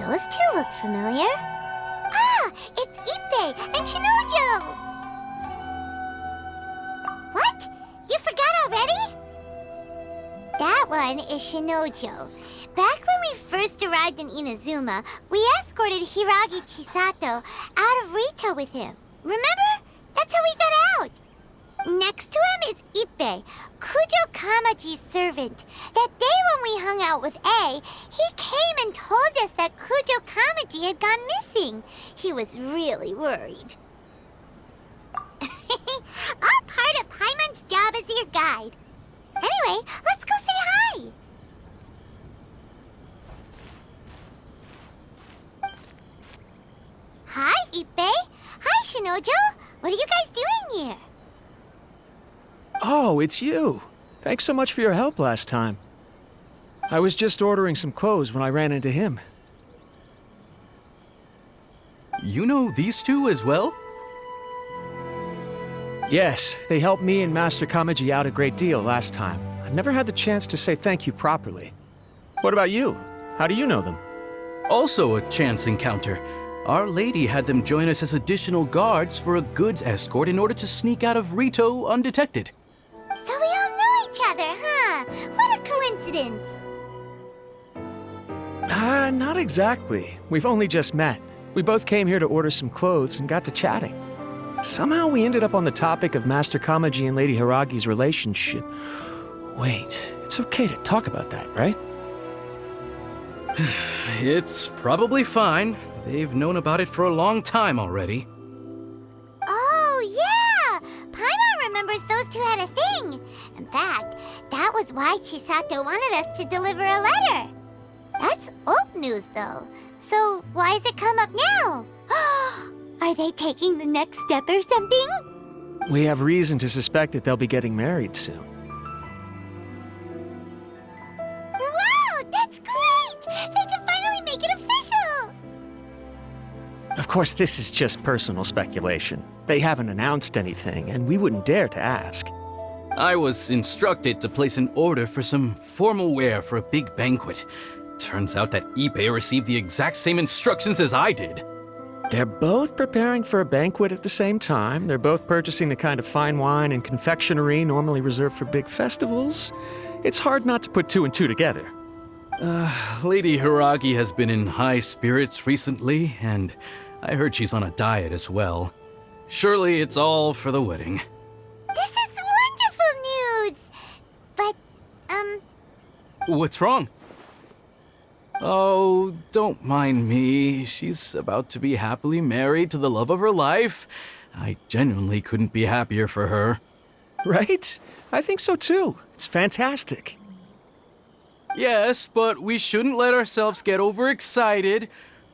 Those two look familiar. Ah, it's Ippei and Shinnojou! What? You forgot already? That one is Shinnojou. Back when we first arrived in Inazuma, we escorted Hiiragi Chisato out of Ritou with him. Remember? That's how we got out. Next to him is Ippei, Kujou Kamaji's servant. That day when we hung out with A, he came and told us that Kujou Kamaji had gone missing. He was really worried. All part of Paimon's job as your guide. Anyway, let's go say hi. Hi, Ippei. Hi, Shinnojou. What are you guys doing here? Oh, it's you. Thanks so much for your help last time. I was just ordering some clothes when I ran into him. You know these two as well? Yes, they helped me and Master Kamaji out a great deal last time. I never had the chance to say thank you properly. What about you? How do you know them? Also a chance encounter. Our lady had them join us as additional guards for a goods escort in order to sneak out of Ritou undetected. So we all know each other, huh? What a coincidence. Not exactly. We've only just met. We both came here to order some clothes and got to chatting. Somehow we ended up on the topic of Master Kamaji and Lady Hiiragi's relationship. Wait, it's okay to talk about that, right? It's probably fine. They've known about it for a long time already. Oh, yeah! Paimon remembers those two had a thing. In fact, that was why Chisato wanted us to deliver a letter. That's old news, though. So why has it come up now? Are they taking the next step or something? We have reason to suspect that they'll be getting married soon. Wow, that's great! They can finally make it official! Of course, this is just personal speculation. They haven't announced anything, and we wouldn't dare to ask. I was instructed to place an order for some formal wear for a big banquet. Turns out that Ippei received the exact same instructions as I did. They're both preparing for a banquet at the same time. They're both purchasing the kind of fine wine and confectionery normally reserved for big festivals. It's hard not to put two and two together. Lady Hiiragi has been in high spirits recently, and I heard she's on a diet as well. Surely it's all for the wedding. This is wonderful news! But, What's wrong? Oh, don't mind me. She's about to be happily married to the love of her life. I genuinely couldn't be happier for her. Right? I think so too. It's fantastic. Yes, but we shouldn't let ourselves get overexcited.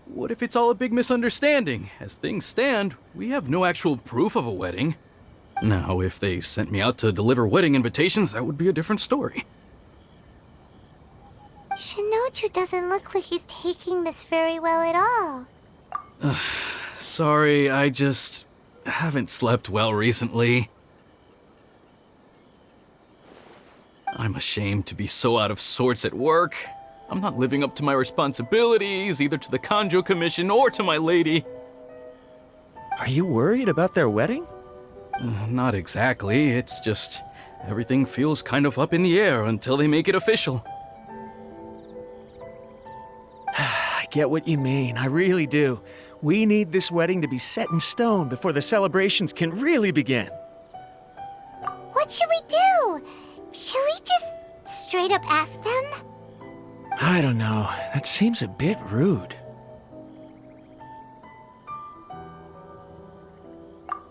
What if it's all a big misunderstanding? As things stand, we have no actual proof of a wedding. Now, if they sent me out to deliver wedding invitations, that would be a different story. Shinnojou doesn't look like he's taking this very well at all. Sorry, I just haven't slept well recently. I'm ashamed to be so out of sorts at work. I'm not living up to my responsibilities, either to the Kanjou Commission or to my lady. Are you worried about their wedding? Not exactly. It's just everything feels kind of up in the air until they make it official. I get what you mean. I really do. We need this wedding to be set in stone before the celebrations can really begin. What should we do? Should we just straight up ask them? I don't know. That seems a bit rude.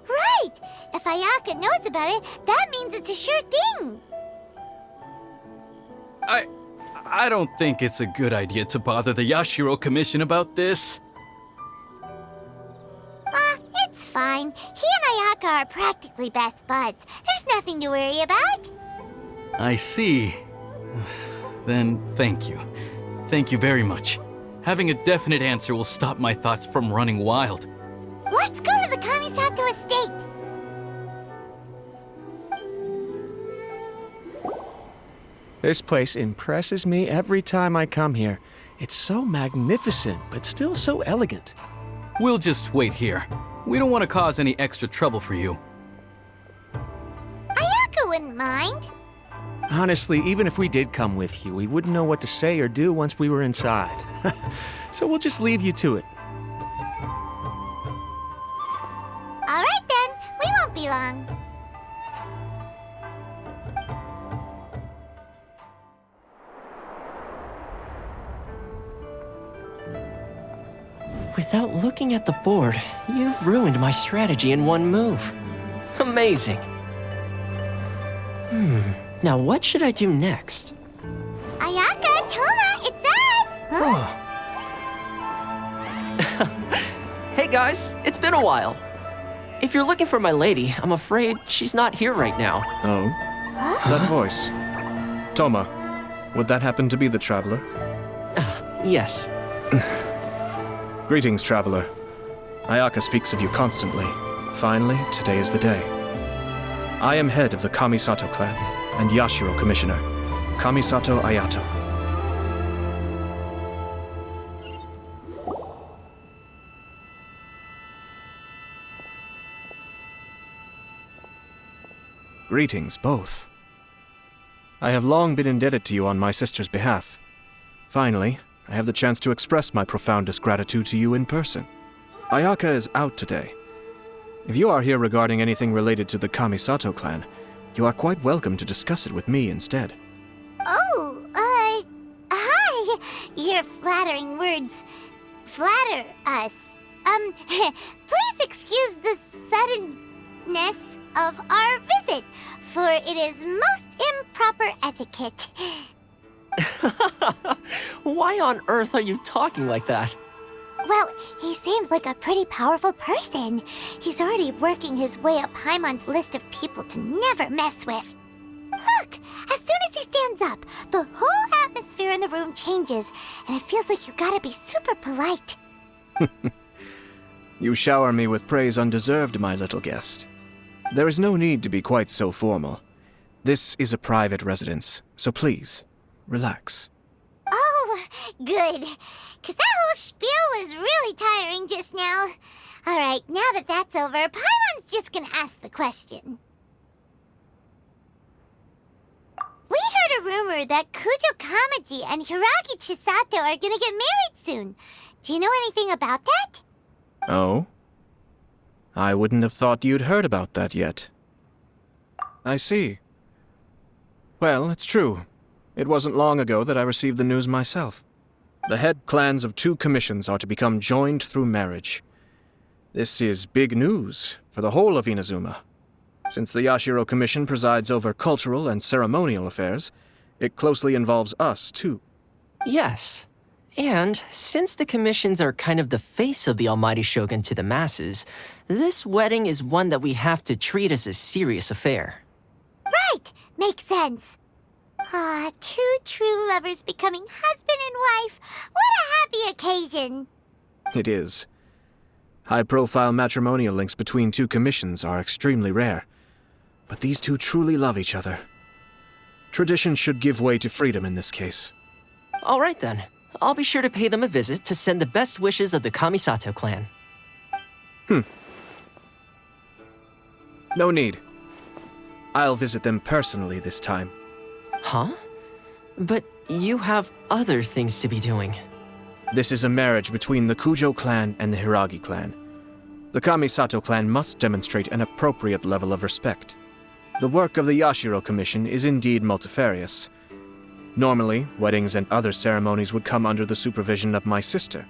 Right! If Ayaka knows about it, that means it's a sure thing. I don't think it's a good idea to bother the Yashiro Commission about this. It's fine. He and Ayaka are practically best buds. There's nothing to worry about. I see. Then thank you. Thank you very much. Having a definite answer will stop my thoughts from running wild. Let's go to the Kamisato Estate. This place impresses me every time I come here. It's so magnificent, but still so elegant. We'll just wait here. We don't want to cause any extra trouble for you. Ayaka wouldn't mind. Honestly, even if we did come with you, we wouldn't know what to say or do once we were inside. So we'll just leave you to it. All right then, we won't be long. Without looking at the board, you've ruined my strategy in one move. Amazing. Now what should I do next? Ayaka, Toma, it's us! Huh? Hey guys, it's been a while. If you're looking for my lady, I'm afraid she's not here right now. Oh? That voice. Toma, would that happen to be the traveler? Yes. Greetings, traveler. Ayaka speaks of you constantly. Finally, today is the day. I am head of the Kamisato Clan and Yashiro Commissioner, Kamisato Ayato. Greetings, both. I have long been indebted to you on my sister's behalf. Finally, I have the chance to express my profoundest gratitude to you in person. Ayaka is out today. If you are here regarding anything related to the Kamisato clan, you are quite welcome to discuss it with me instead. Oh, hi! Your flattering words flatter us. Please excuse the suddenness of our visit, for it is most improper etiquette. Why on earth are you talking like that? Well, he seems like a pretty powerful person. He's already working his way up Paimon's list of people to never mess with. Look, as soon as he stands up, the whole atmosphere in the room changes, and it feels like you gotta be super polite. You shower me with praise undeserved, my little guest. There is no need to be quite so formal. This is a private residence, so please, relax. Oh, good. 'Cause that whole spiel was really tiring just now. Alright, now that that's over, Paimon's just gonna ask the question. We heard a rumor that Kujou Kamaji and Hiiragi Chisato are gonna get married soon. Do you know anything about that? Oh? I wouldn't have thought you'd heard about that yet. I see. Well, it's true. It wasn't long ago that I received the news myself. The head clans of 2 commissions are to become joined through marriage. This is big news for the whole of Inazuma. Since the Yashiro Commission presides over cultural and ceremonial affairs, it closely involves us, too. Yes. And since the commissions are kind of the face of the almighty shogun to the masses, this wedding is one that we have to treat as a serious affair. Right, makes sense. Ah, 2 true lovers becoming husband and wife. What a happy occasion. It is. High-profile matrimonial links between 2 commissions are extremely rare. But these 2 truly love each other. Tradition should give way to freedom in this case. All right then. I'll be sure to pay them a visit to send the best wishes of the Kamisato clan. No need. I'll visit them personally this time. Huh? But you have other things to be doing. This is a marriage between the Kujou clan and the Hiiragi clan. The Kamisato clan must demonstrate an appropriate level of respect. The work of the Yashiro Commission is indeed multifarious. Normally, weddings and other ceremonies would come under the supervision of my sister.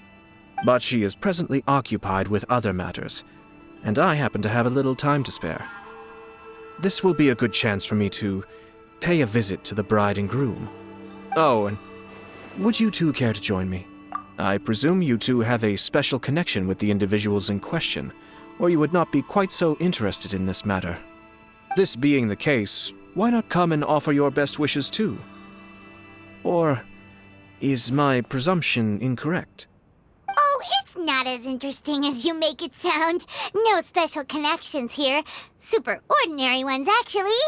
But she is presently occupied with other matters, and I happen to have a little time to spare. This will be a good chance for me to pay a visit to the bride and groom. Oh, and would you 2 care to join me? I presume you 2 have a special connection with the individuals in question, or you would not be quite so interested in this matter. This being the case, why not come and offer your best wishes too? Or is my presumption incorrect? Oh, it's not as interesting as you make it sound. No special connections here. Super ordinary ones, actually.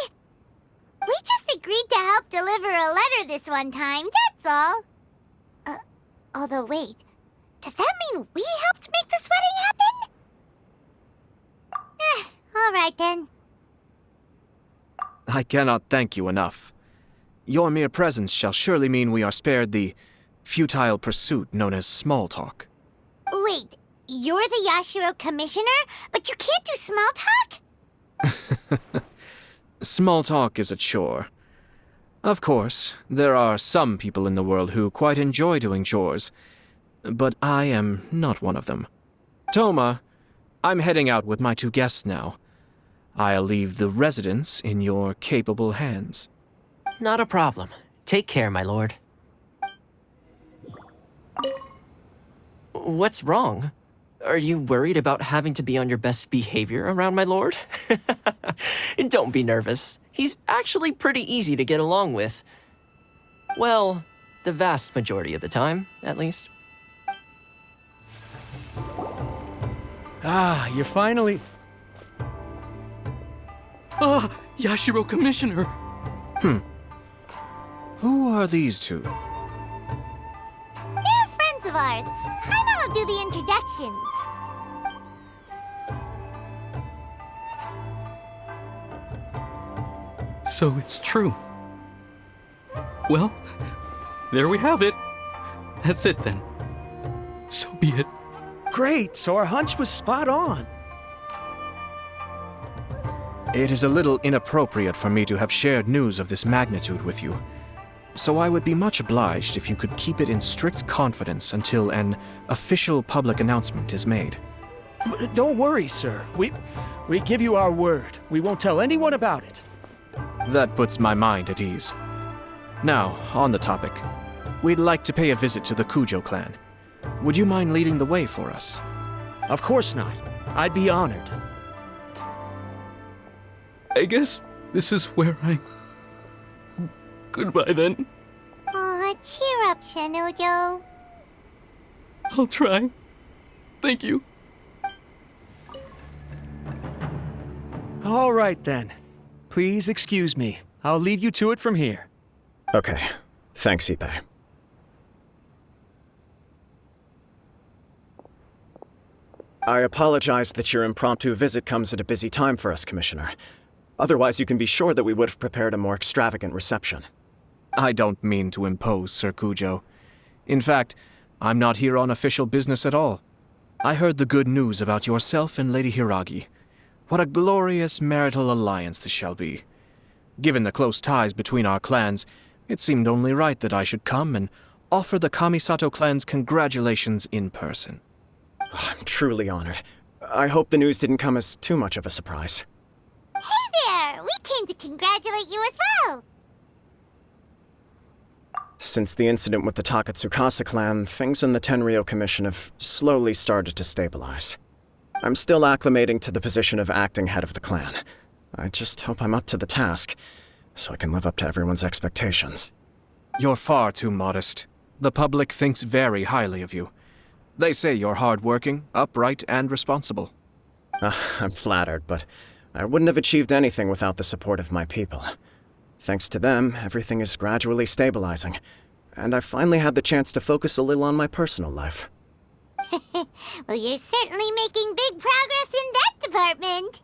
We just agreed to help deliver a letter this one time, that's all. Although, wait, does that mean we helped make this wedding happen? Alright then. I cannot thank you enough. Your mere presence shall surely mean we are spared the futile pursuit known as small talk. Wait, you're the Yashiro Commissioner, but you can't do small talk? Small talk is a chore. Of course, there are some people in the world who quite enjoy doing chores, but I am not one of them. Toma, I'm heading out with my 2 guests now. I'll leave the residence in your capable hands. Not a problem. Take care, my lord. What's wrong? Are you worried about having to be on your best behavior around my lord? Don't be nervous. He's actually pretty easy to get along with. Well, the vast majority of the time, at least. Ah, you're finally... Ah, Yashiro Commissioner! Who are these 2? They're friends of ours. Paimon will do the introductions. So it's true. Well, there we have it. That's it then. So be it. Great, so our hunch was spot on. It is a little inappropriate for me to have shared news of this magnitude with you, so I would be much obliged if you could keep it in strict confidence until an official public announcement is made. Don't worry, sir. We give you our word. We won't tell anyone about it. That puts my mind at ease. Now, on the topic. We'd like to pay a visit to the Kujou Clan. Would you mind leading the way for us? Of course not. I'd be honored. I guess this is where I... Goodbye then. Aw, cheer up, Shinnojou. I'll try. Thank you. All right, then. Please excuse me. I'll leave you to it from here. Okay. Thanks, Ippei. I apologize that your impromptu visit comes at a busy time for us, Commissioner. Otherwise, you can be sure that we would have prepared a more extravagant reception. I don't mean to impose, Sir Kujou. In fact, I'm not here on official business at all. I heard the good news about yourself and Lady Hiiragi. What a glorious marital alliance this shall be. Given the close ties between our clans, it seemed only right that I should come and offer the Kamisato clan's congratulations in person. I'm truly honored. I hope the news didn't come as too much of a surprise. Hey there! We came to congratulate you as well! Since the incident with the Takatsukasa clan, things in the Tenryou Commission have slowly started to stabilize. I'm still acclimating to the position of acting head of the clan. I just hope I'm up to the task, so I can live up to everyone's expectations. You're far too modest. The public thinks very highly of you. They say you're hardworking, upright, and responsible. I'm flattered, but I wouldn't have achieved anything without the support of my people. Thanks to them, everything is gradually stabilizing, and I've finally had the chance to focus a little on my personal life. Well, you're certainly making big progress in that department.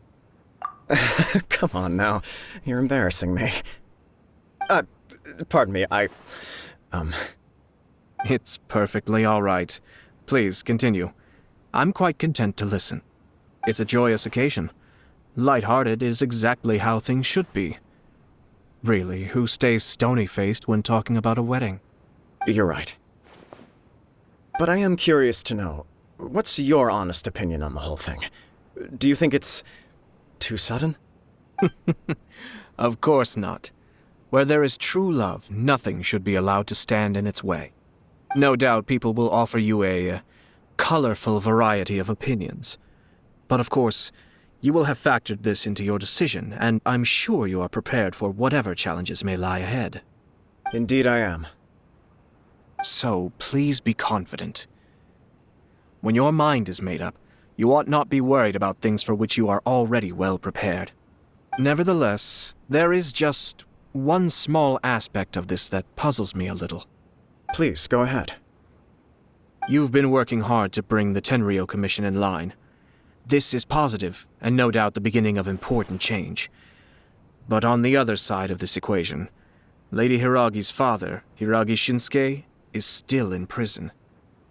Come on now, you're embarrassing me. Pardon me, It's perfectly all right. Please, continue. I'm quite content to listen. It's a joyous occasion. Light-hearted is exactly how things should be. Really, who stays stony-faced when talking about a wedding? You're right. But I am curious to know, what's your honest opinion on the whole thing? Do you think it's too sudden? Of course not. Where there is true love, nothing should be allowed to stand in its way. No doubt people will offer you a colorful variety of opinions. But of course, you will have factored this into your decision, and I'm sure you are prepared for whatever challenges may lie ahead. Indeed I am. So, please be confident. When your mind is made up, you ought not be worried about things for which you are already well prepared. Nevertheless, there is just one small aspect of this that puzzles me a little. Please, go ahead. You've been working hard to bring the Tenryou Commission in line. This is positive, and no doubt the beginning of important change. But on the other side of this equation, Lady Hiiragi's father, Hiiragi Shinsuke, is still in prison.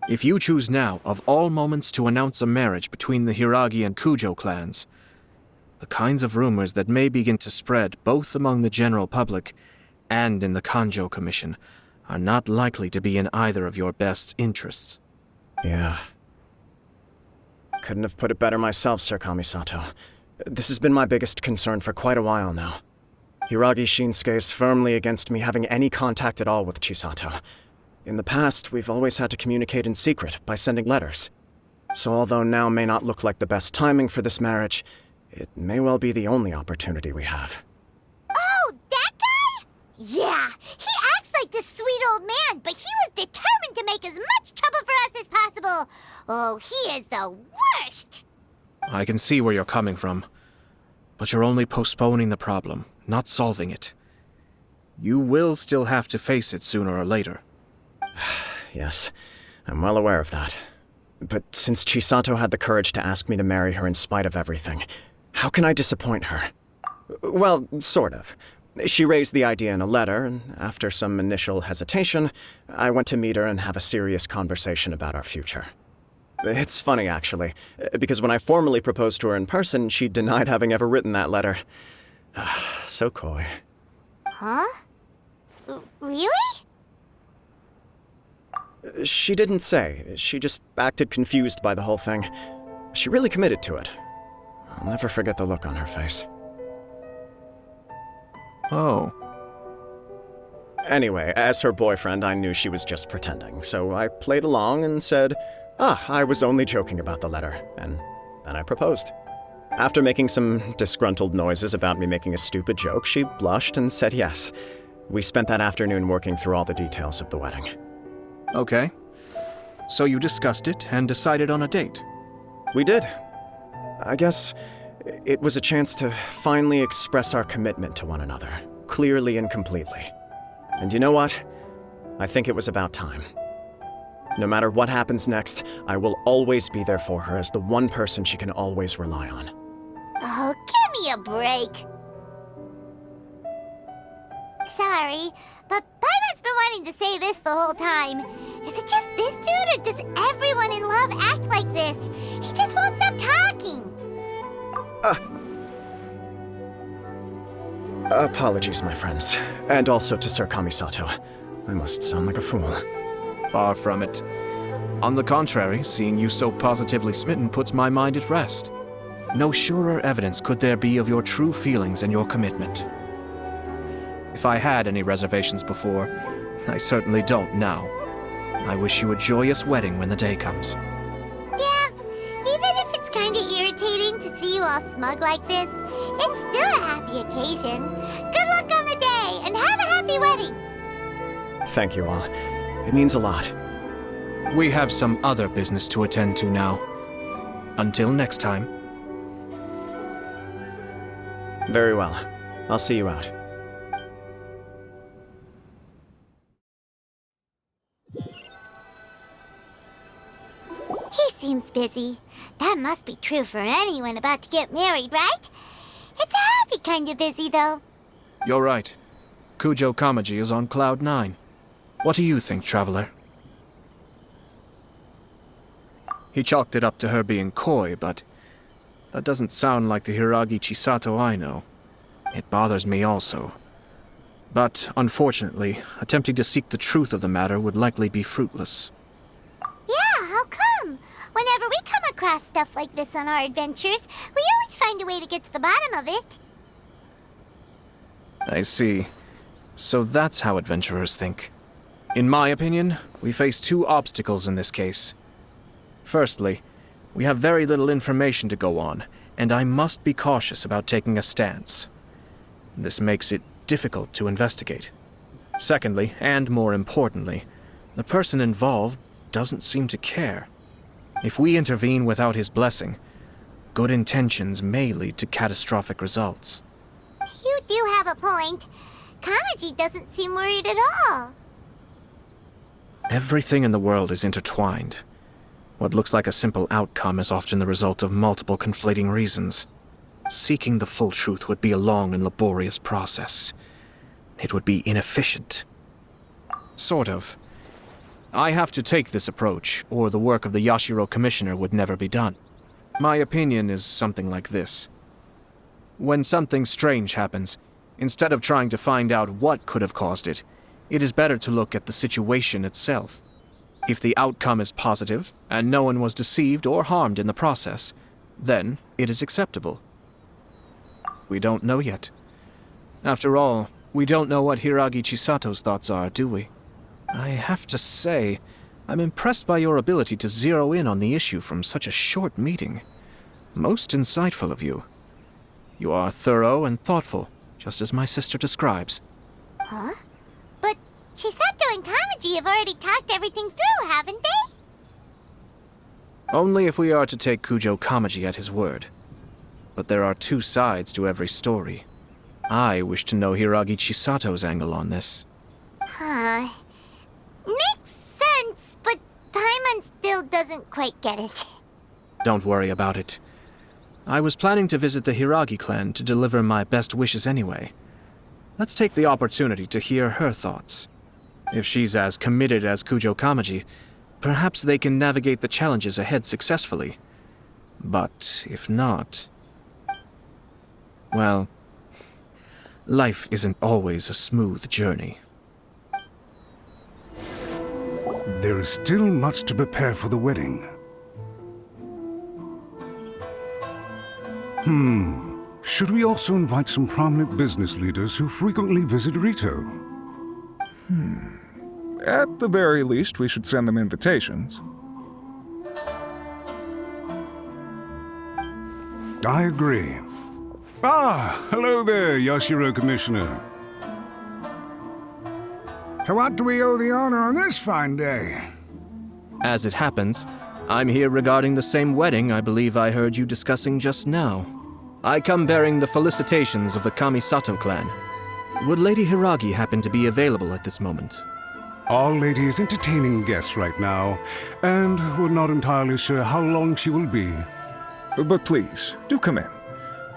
If you choose now, of all moments, to announce a marriage between the Hiiragi and Kujou clans, the kinds of rumors that may begin to spread both among the general public and in the Kanjou Commission are not likely to be in either of your best interests. Yeah. Couldn't have put it better myself, Sir Kamisato. This has been my biggest concern for quite a while now. Hiiragi Shinsuke is firmly against me having any contact at all with Chisato. In the past, we've always had to communicate in secret by sending letters. So although now may not look like the best timing for this marriage, it may well be the only opportunity we have. Oh, that guy? Yeah, he acts like this sweet old man, but he was determined to make as much trouble for us as possible. Oh, he is the worst! I can see where you're coming from, but you're only postponing the problem, not solving it. You will still have to face it sooner or later. Yes, I'm well aware of that. But since Chisato had the courage to ask me to marry her in spite of everything, how can I disappoint her? Well, sort of. She raised the idea in a letter, and after some initial hesitation, I went to meet her and have a serious conversation about our future. It's funny, actually, because when I formally proposed to her in person, she denied having ever written that letter. So coy. Huh? Really? She didn't say. She just acted confused by the whole thing. She really committed to it. I'll never forget the look on her face. Oh. Anyway, as her boyfriend, I knew she was just pretending, so I played along and said, I was only joking about the letter, and then I proposed. After making some disgruntled noises about me making a stupid joke, she blushed and said yes. We spent that afternoon working through all the details of the wedding. Okay. So you discussed it and decided on a date? We did. I guess it was a chance to finally express our commitment to one another, clearly and completely. And you know what? I think it was about time. No matter what happens next, I will always be there for her as the one person she can always rely on. Oh, give me a break. Sorry, but Paimon's been wanting to say this the whole time. Is it just this dude, or does everyone in love act like this? He just won't stop talking. Apologies, my friends. And also to Sir Kamisato. I must sound like a fool. Far from it. On the contrary, seeing you so positively smitten puts my mind at rest. No surer evidence could there be of your true feelings and your commitment. If I had any reservations before, I certainly don't now. I wish you a joyous wedding when the day comes. Yeah, even if it's kinda irritating to see you all smug like this, it's still a happy occasion. Good luck on the day, and have a happy wedding! Thank you all. It means a lot. We have some other business to attend to now. Until next time. Very well. I'll see you out. He seems busy. That must be true for anyone about to get married, right? It's a happy kind of busy, though. You're right. Kujou Kamaji is on cloud 9. What do you think, traveler? He chalked it up to her being coy, but that doesn't sound like the Hiiragi Chisato I know. It bothers me also. But, unfortunately, attempting to seek the truth of the matter would likely be fruitless. Yeah, how come? Whenever we come across stuff like this on our adventures, we always find a way to get to the bottom of it. I see. So that's how adventurers think. In my opinion, we face two obstacles in this case. Firstly, we have very little information to go on, and I must be cautious about taking a stance. This makes it difficult to investigate. Secondly, and more importantly, the person involved doesn't seem to care. If we intervene without his blessing, good intentions may lead to catastrophic results. You do have a point. Kamaji doesn't seem worried at all. Everything in the world is intertwined. What looks like a simple outcome is often the result of multiple conflating reasons. Seeking the full truth would be a long and laborious process. It would be inefficient. Sort of. I have to take this approach, or the work of the Yashiro Commissioner would never be done. My opinion is something like this. When something strange happens, instead of trying to find out what could have caused it, it is better to look at the situation itself. If the outcome is positive, and no one was deceived or harmed in the process, then it is acceptable. We don't know yet. After all, we don't know what Hiiragi Chisato's thoughts are, do we? I have to say, I'm impressed by your ability to zero in on the issue from such a short meeting. Most insightful of you. You are thorough and thoughtful, just as my sister describes. Huh? But Chisato and Kamaji have already talked everything through, haven't they? Only if we are to take Kujou Kamaji at his word. But there are two sides to every story. I wish to know Hiiragi Chisato's angle on this. Huh. Makes sense, but Paimon still doesn't quite get it. Don't worry about it. I was planning to visit the Hiiragi Clan to deliver my best wishes anyway. Let's take the opportunity to hear her thoughts. If she's as committed as Kujou Kamaji, perhaps they can navigate the challenges ahead successfully. But if not... well, life isn't always a smooth journey. There is still much to prepare for the wedding. Should we also invite some prominent business leaders who frequently visit Ritou? At the very least, we should send them invitations. I agree. Ah, hello there, Yashiro Commissioner. To what do we owe the honor on this fine day? As it happens, I'm here regarding the same wedding I believe I heard you discussing just now. I come bearing the felicitations of the Kamisato clan. Would Lady Hiiragi happen to be available at this moment? Our lady is entertaining guests right now, and we're not entirely sure how long she will be. But please, do come in.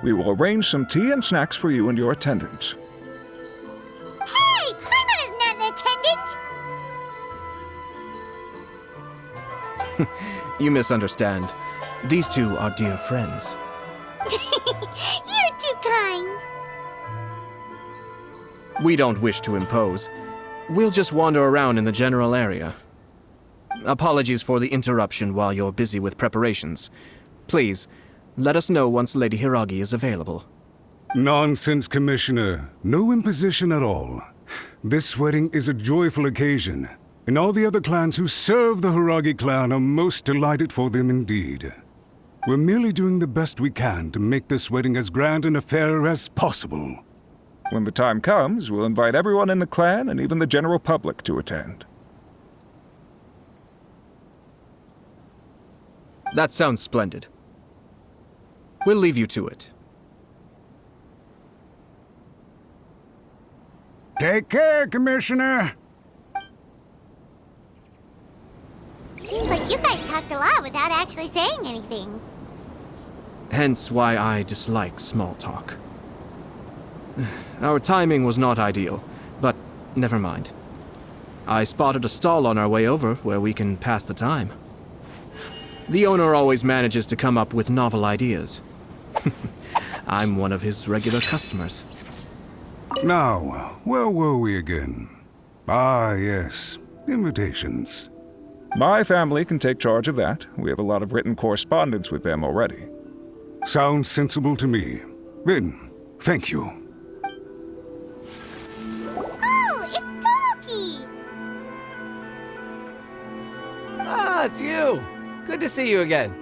We will arrange some tea and snacks for you and your attendants. Hey! Paimon is not an attendant! You misunderstand. These two are dear friends. You're too kind. We don't wish to impose. We'll just wander around in the general area. Apologies for the interruption while you're busy with preparations. Please, let us know once Lady Hiiragi is available. Nonsense, Commissioner. No imposition at all. This wedding is a joyful occasion, and all the other clans who serve the Hiiragi clan are most delighted for them indeed. We're merely doing the best we can to make this wedding as grand an affair as possible. When the time comes, we'll invite everyone in the clan and even the general public to attend. That sounds splendid. We'll leave you to it. Take care, Commissioner. Seems like you guys talked a lot without actually saying anything. Hence why I dislike small talk. Our timing was not ideal, but never mind. I spotted a stall on our way over where we can pass the time. The owner always manages to come up with novel ideas. I'm one of his regular customers. Now, where were we again? Ah, yes. Invitations. My family can take charge of that. We have a lot of written correspondence with them already. Sounds sensible to me. Then, thank you. Oh, it's Tomoki! Ah, it's you! Good to see you again.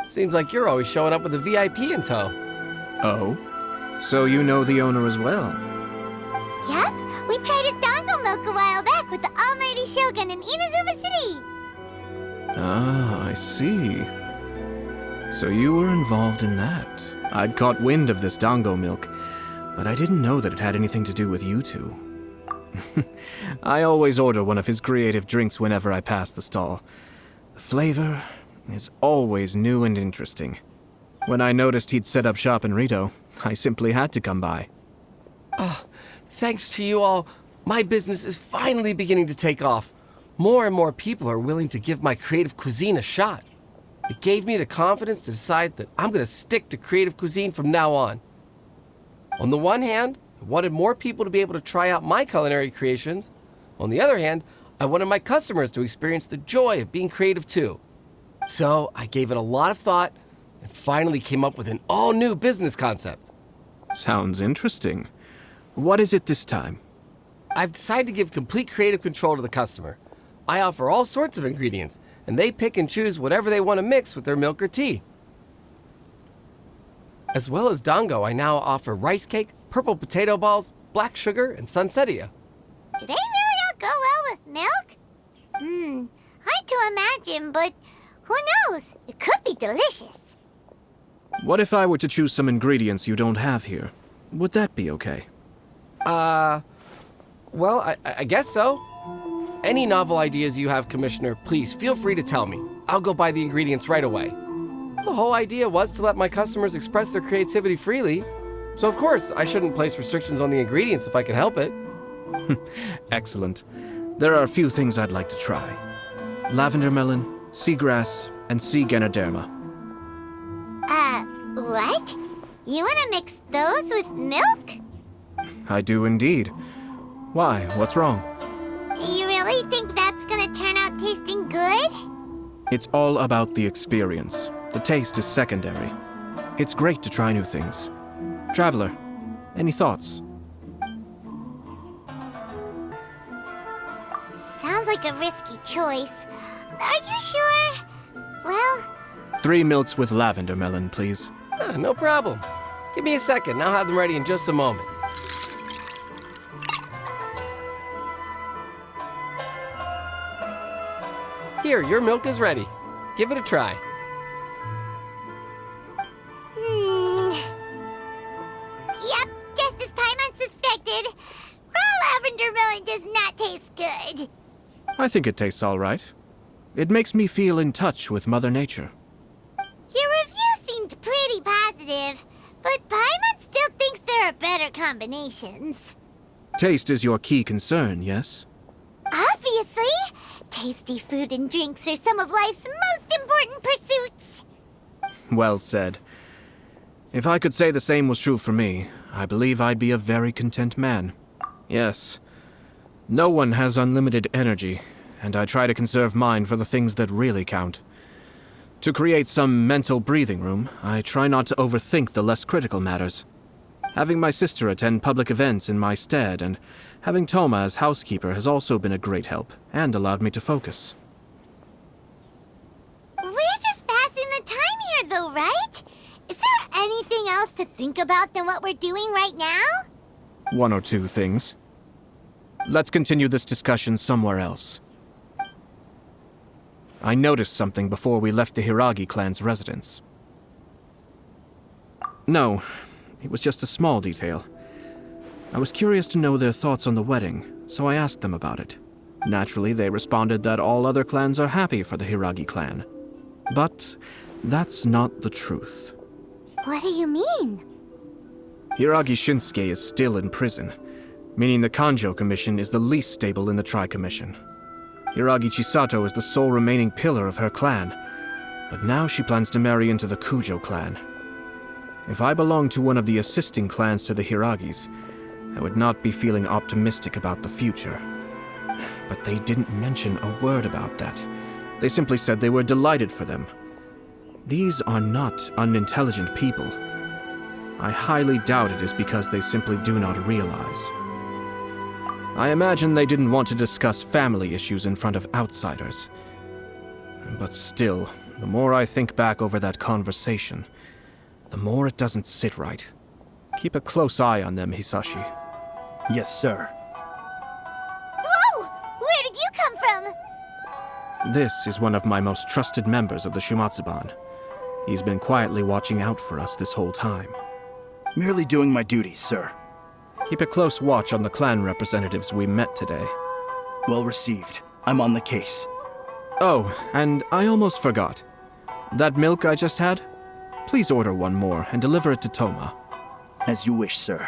Seems like you're always showing up with a VIP in tow. Oh? So you know the owner as well? Yep, we tried his dango milk a while back with the almighty Shogun in Inazuma City. Ah, I see. So you were involved in that. I'd caught wind of this dango milk, but I didn't know that it had anything to do with you two. I always order one of his creative drinks whenever I pass the stall. The flavor is always new and interesting. When I noticed he'd set up shop in Ritou, I simply had to come by. Thanks to you all, my business is finally beginning to take off. More and more people are willing to give my creative cuisine a shot. It gave me the confidence to decide that I'm going to stick to creative cuisine from now on. On the one hand, I wanted more people to be able to try out my culinary creations. On the other hand, I wanted my customers to experience the joy of being creative too. So I gave it a lot of thought and finally came up with an all-new business concept. Sounds interesting. What is it this time? I've decided to give complete creative control to the customer. I offer all sorts of ingredients, and they pick and choose whatever they want to mix with their milk or tea. As well as dango, I now offer rice cake, purple potato balls, black sugar, and sunsettia. Do they really all go well with milk? Hard to imagine, but who knows? It could be delicious. What if I were to choose some ingredients you don't have here? Would that be okay? Well, I guess so. Any novel ideas you have, Commissioner, please feel free to tell me. I'll go buy the ingredients right away. The whole idea was to let my customers express their creativity freely. So of course, I shouldn't place restrictions on the ingredients if I can help it. Excellent. There are a few things I'd like to try. Lavender melon, seagrass, and sea ganoderma. What? You want to mix those with milk? I do indeed. Why? What's wrong? You really think that's gonna turn out tasting good? It's all about the experience. The taste is secondary. It's great to try new things. Traveler, any thoughts? Sounds like a risky choice. Are you sure? Well, 3 milks with lavender melon, please. No problem. Give me a second, I'll have them ready in just a moment. Here, your milk is ready. Give it a try. Yep, just as Paimon suspected. Raw lavender melon does not taste good. I think it tastes all right. It makes me feel in touch with Mother Nature. Your review seemed pretty positive, but Paimon still thinks there are better combinations. Taste is your key concern, yes? Obviously! Tasty food and drinks are some of life's most important pursuits. Well said. If I could say the same was true for me, I believe I'd be a very content man. Yes. No one has unlimited energy, and I try to conserve mine for the things that really count. To create some mental breathing room, I try not to overthink the less critical matters. Having my sister attend public events in my stead and having Toma as housekeeper has also been a great help and allowed me to focus. We're just passing the time here though, right? Is there anything else to think about than what we're doing right now? 1 or 2 things. Let's continue this discussion somewhere else. I noticed something before we left the Hiiragi Clan's residence. No, it was just a small detail. I was curious to know their thoughts on the wedding, so I asked them about it. Naturally, they responded that all other clans are happy for the Hiiragi Clan. But that's not the truth. What do you mean? Hiiragi Shinsuke is still in prison, meaning the Kanjou Commission is the least stable in the Tri-Commission. Hiiragi Chisato is the sole remaining pillar of her clan, but now she plans to marry into the Kujou clan. If I belonged to one of the assisting clans to the Hiiragis, I would not be feeling optimistic about the future. But they didn't mention a word about that. They simply said they were delighted for them. These are not unintelligent people. I highly doubt it is because they simply do not realize. I imagine they didn't want to discuss family issues in front of outsiders. But still, the more I think back over that conversation, the more it doesn't sit right. Keep a close eye on them, Hisashi. Yes, sir. Whoa! Where did you come from? This is one of my most trusted members of the Shimatsuban. He's been quietly watching out for us this whole time. Merely doing my duties, sir. Keep a close watch on the clan representatives we met today. Well received. I'm on the case. Oh, and I almost forgot. That milk I just had? Please order one more and deliver it to Toma. As you wish, sir.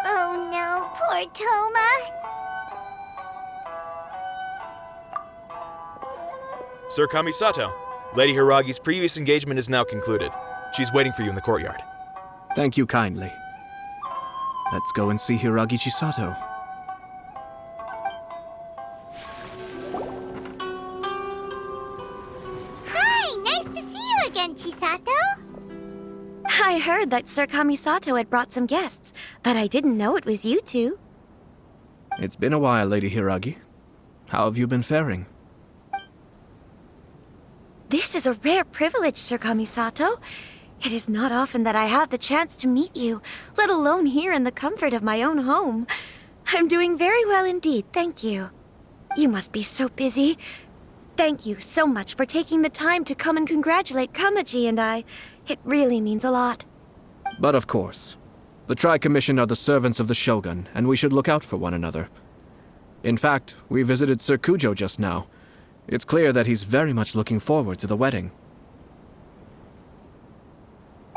Oh no, poor Toma. Sir Kamisato, Lady Hiiragi's previous engagement is now concluded. She's waiting for you in the courtyard. Thank you kindly. Let's go and see Hiiragi Chisato. Hi, nice to see you again, Chisato. I heard that Sir Kamisato had brought some guests, but I didn't know it was you two. It's been a while, Lady Hiiragi. How have you been faring? This is a rare privilege, Sir Kamisato. It is not often that I have the chance to meet you, let alone here in the comfort of my own home. I'm doing very well indeed, thank you. You must be so busy. Thank you so much for taking the time to come and congratulate Kamaji and I. It really means a lot. But of course. The Tri-Commission are the servants of the Shogun, and we should look out for one another. In fact, we visited Sir Kujou just now. It's clear that he's very much looking forward to the wedding.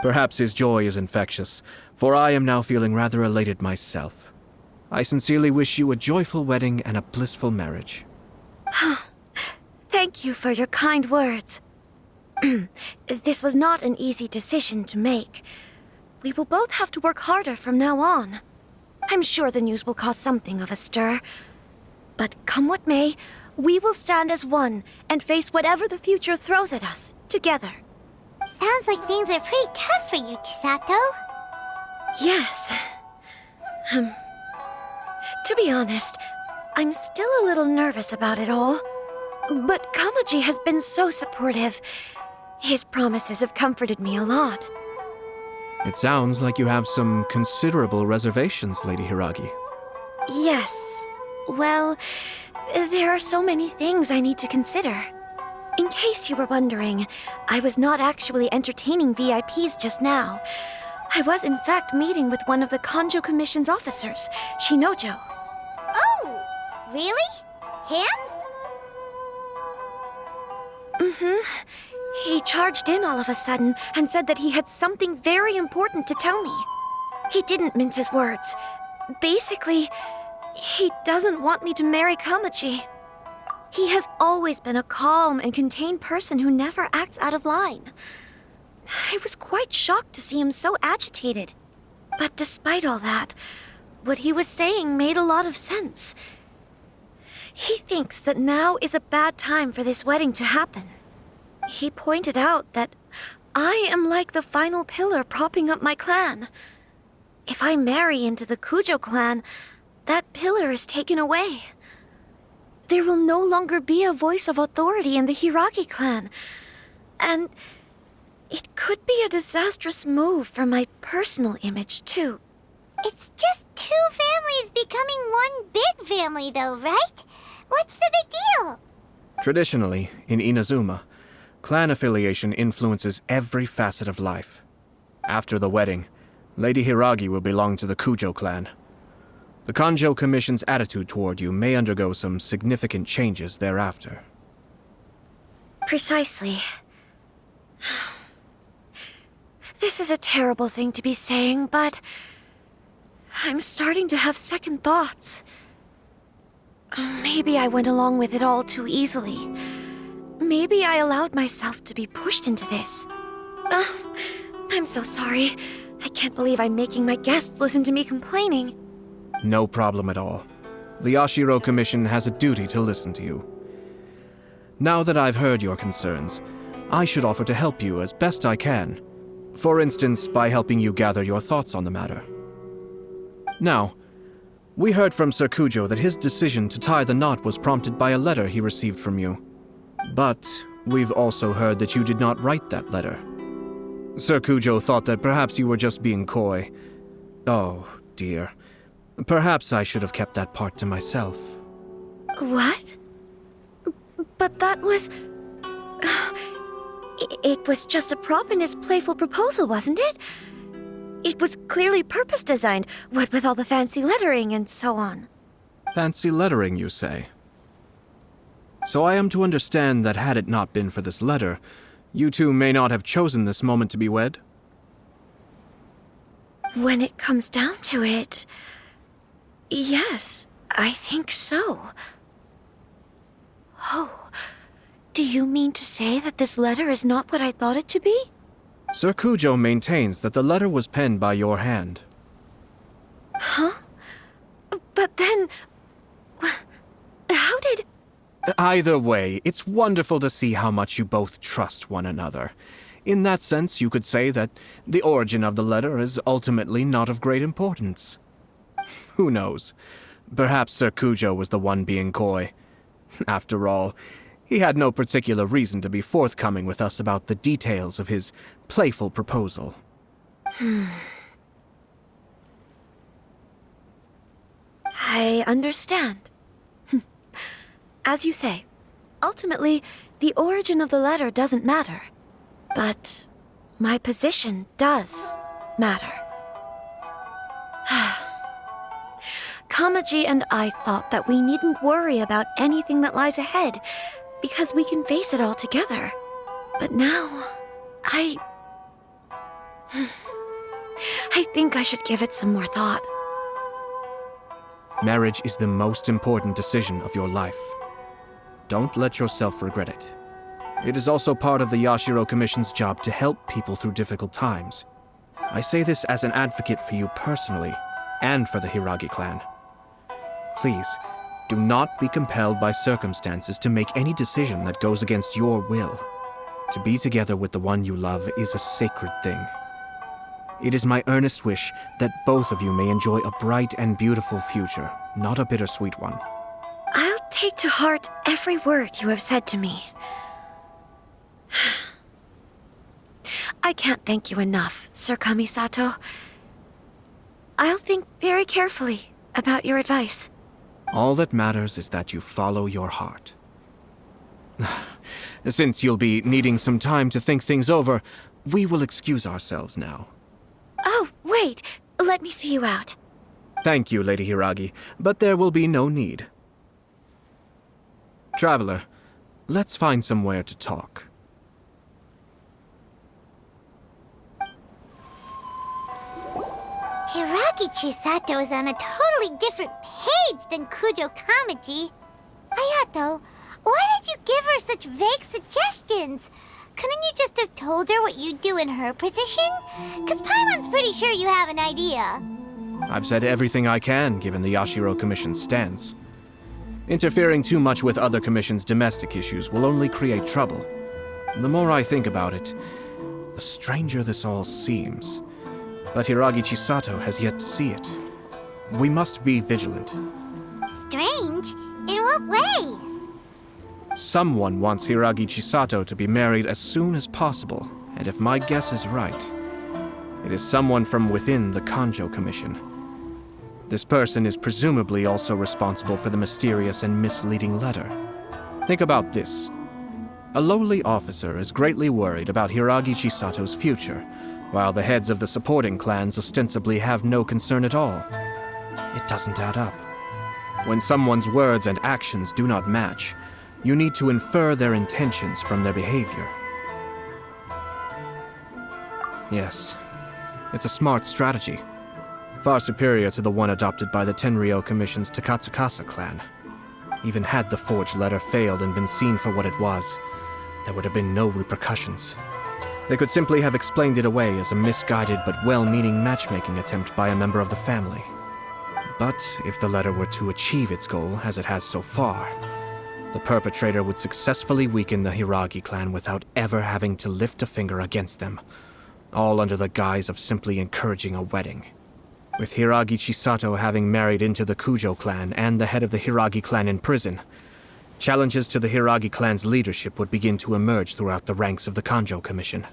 Perhaps his joy is infectious, for I am now feeling rather elated myself. I sincerely wish you a joyful wedding and a blissful marriage. Thank you for your kind words. This was not an easy decision to make. We will both have to work harder from now on. I'm sure the news will cause something of a stir. But come what may, we will stand as one and face whatever the future throws at us, together. Sounds like things are pretty tough for you, Chisato. Yes. To be honest, I'm still a little nervous about it all. But Kamaji has been so supportive. His promises have comforted me a lot. It sounds like you have some considerable reservations, Lady Hiiragi. Yes. Well, there are so many things I need to consider. In case you were wondering, I was not actually entertaining VIPs just now. I was in fact meeting with one of the Kanjou Commission's officers, Shinnojou. Oh, really? Him? He charged in all of a sudden and said that he had something very important to tell me. He didn't mince his words. Basically, he doesn't want me to marry Kamaji. He has always been a calm and contained person who never acts out of line. I was quite shocked to see him so agitated. But despite all that, what he was saying made a lot of sense. He thinks that now is a bad time for this wedding to happen. He pointed out that I am like the final pillar propping up my clan. If I marry into the Kujou clan, that pillar is taken away. There will no longer be a voice of authority in the Hiiragi clan. And it could be a disastrous move for my personal image, too. It's just two families becoming one big family, though, right? What's the big deal? Traditionally, in Inazuma, clan affiliation influences every facet of life. After the wedding, Lady Hiiragi will belong to the Kujou clan. The Kanjou Commission's attitude toward you may undergo some significant changes thereafter. Precisely. This is a terrible thing to be saying, but I'm starting to have second thoughts. Maybe I went along with it all too easily. Maybe I allowed myself to be pushed into this. I'm so sorry. I can't believe I'm making my guests listen to me complaining. No problem at all. The Yashiro Commission has a duty to listen to you. Now that I've heard your concerns, I should offer to help you as best I can. For instance, by helping you gather your thoughts on the matter. Now, we heard from Sir Kujou that his decision to tie the knot was prompted by a letter he received from you. But we've also heard that you did not write that letter. Sir Kujou thought that perhaps you were just being coy. Oh, dear. Perhaps I should have kept that part to myself. What? But that was... It was just a prop in his playful proposal, wasn't it? It was clearly purpose-designed, what with all the fancy lettering and so on. Fancy lettering, you say? So I am to understand that had it not been for this letter, you two may not have chosen this moment to be wed? When it comes down to it, yes, I think so. Oh, do you mean to say that this letter is not what I thought it to be? Sir Kujou maintains that the letter was penned by your hand. Huh? But then... how did... Either way, it's wonderful to see how much you both trust one another. In that sense, you could say that the origin of the letter is ultimately not of great importance. Who knows? Perhaps Sir Kujou was the one being coy. After all, he had no particular reason to be forthcoming with us about the details of his playful proposal. I understand. As you say, ultimately, the origin of the letter doesn't matter. But my position does matter. Kamaji and I thought that we needn't worry about anything that lies ahead, because we can face it all together. But now, I think I should give it some more thought. Marriage is the most important decision of your life. Don't let yourself regret it. It is also part of the Yashiro Commission's job to help people through difficult times. I say this as an advocate for you personally, and for the Hiiragi Clan. Please, do not be compelled by circumstances to make any decision that goes against your will. To be together with the one you love is a sacred thing. It is my earnest wish that both of you may enjoy a bright and beautiful future, not a bittersweet one. I'll take to heart every word you have said to me. I can't thank you enough, Sir Kamisato. I'll think very carefully about your advice. All that matters is that you follow your heart. Since you'll be needing some time to think things over, we will excuse ourselves now. Oh, wait! Let me see you out. Thank you, Lady Hiiragi, but there will be no need. Traveler, let's find somewhere to talk. Hiiragi Chisato is on a totally different page than Kujou Kamaji. Ayato, why did you give her such vague suggestions? Couldn't you just have told her what you'd do in her position? Because Paimon's pretty sure you have an idea. I've said everything I can, given the Yashiro Commission's stance. Interfering too much with other commissions' domestic issues will only create trouble. The more I think about it, the stranger this all seems. But Hiiragi Chisato has yet to see it. We must be vigilant. Strange? In what way? Someone wants Hiiragi Chisato to be married as soon as possible, and if my guess is right, it is someone from within the Kanjou Commission. This person is presumably also responsible for the mysterious and misleading letter. Think about this. A lowly officer is greatly worried about Hiiragi Chisato's future, while the heads of the supporting clans ostensibly have no concern at all. It doesn't add up. When someone's words and actions do not match, you need to infer their intentions from their behavior. Yes, it's a smart strategy. Far superior to the one adopted by the Tenryou Commission's Takatsukasa clan. Even had the forged letter failed and been seen for what it was, there would have been no repercussions. They could simply have explained it away as a misguided but well-meaning matchmaking attempt by a member of the family. But if the letter were to achieve its goal, as it has so far, the perpetrator would successfully weaken the Hiiragi clan without ever having to lift a finger against them, all under the guise of simply encouraging a wedding. With Hiiragi Chisato having married into the Kujou clan and the head of the Hiiragi clan in prison, challenges to the Hiiragi clan's leadership would begin to emerge throughout the ranks of the Kanjou Commission.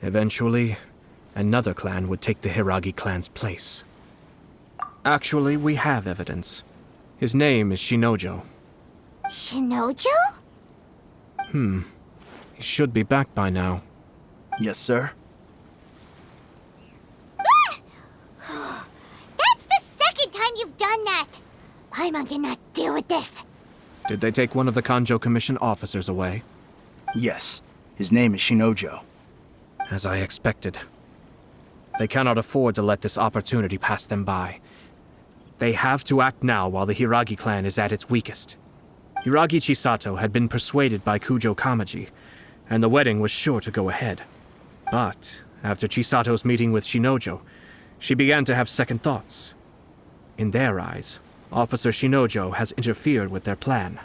Eventually, another clan would take the Hiiragi clan's place. Actually, we have evidence. His name is Shinnojou. Shinnojou? He should be back by now. Yes, sir. That's the second time you've done that! Paimon cannot deal with this. Did they take one of the Kanjou Commission officers away? Yes. His name is Shinnojou. As I expected. They cannot afford to let this opportunity pass them by. They have to act now while the Hiiragi Clan is at its weakest. Hiiragi Chisato had been persuaded by Kujou Kamaji, and the wedding was sure to go ahead. But, after Chisato's meeting with Shinnojou, she began to have second thoughts. In their eyes, Officer Shinnojou has interfered with their plan.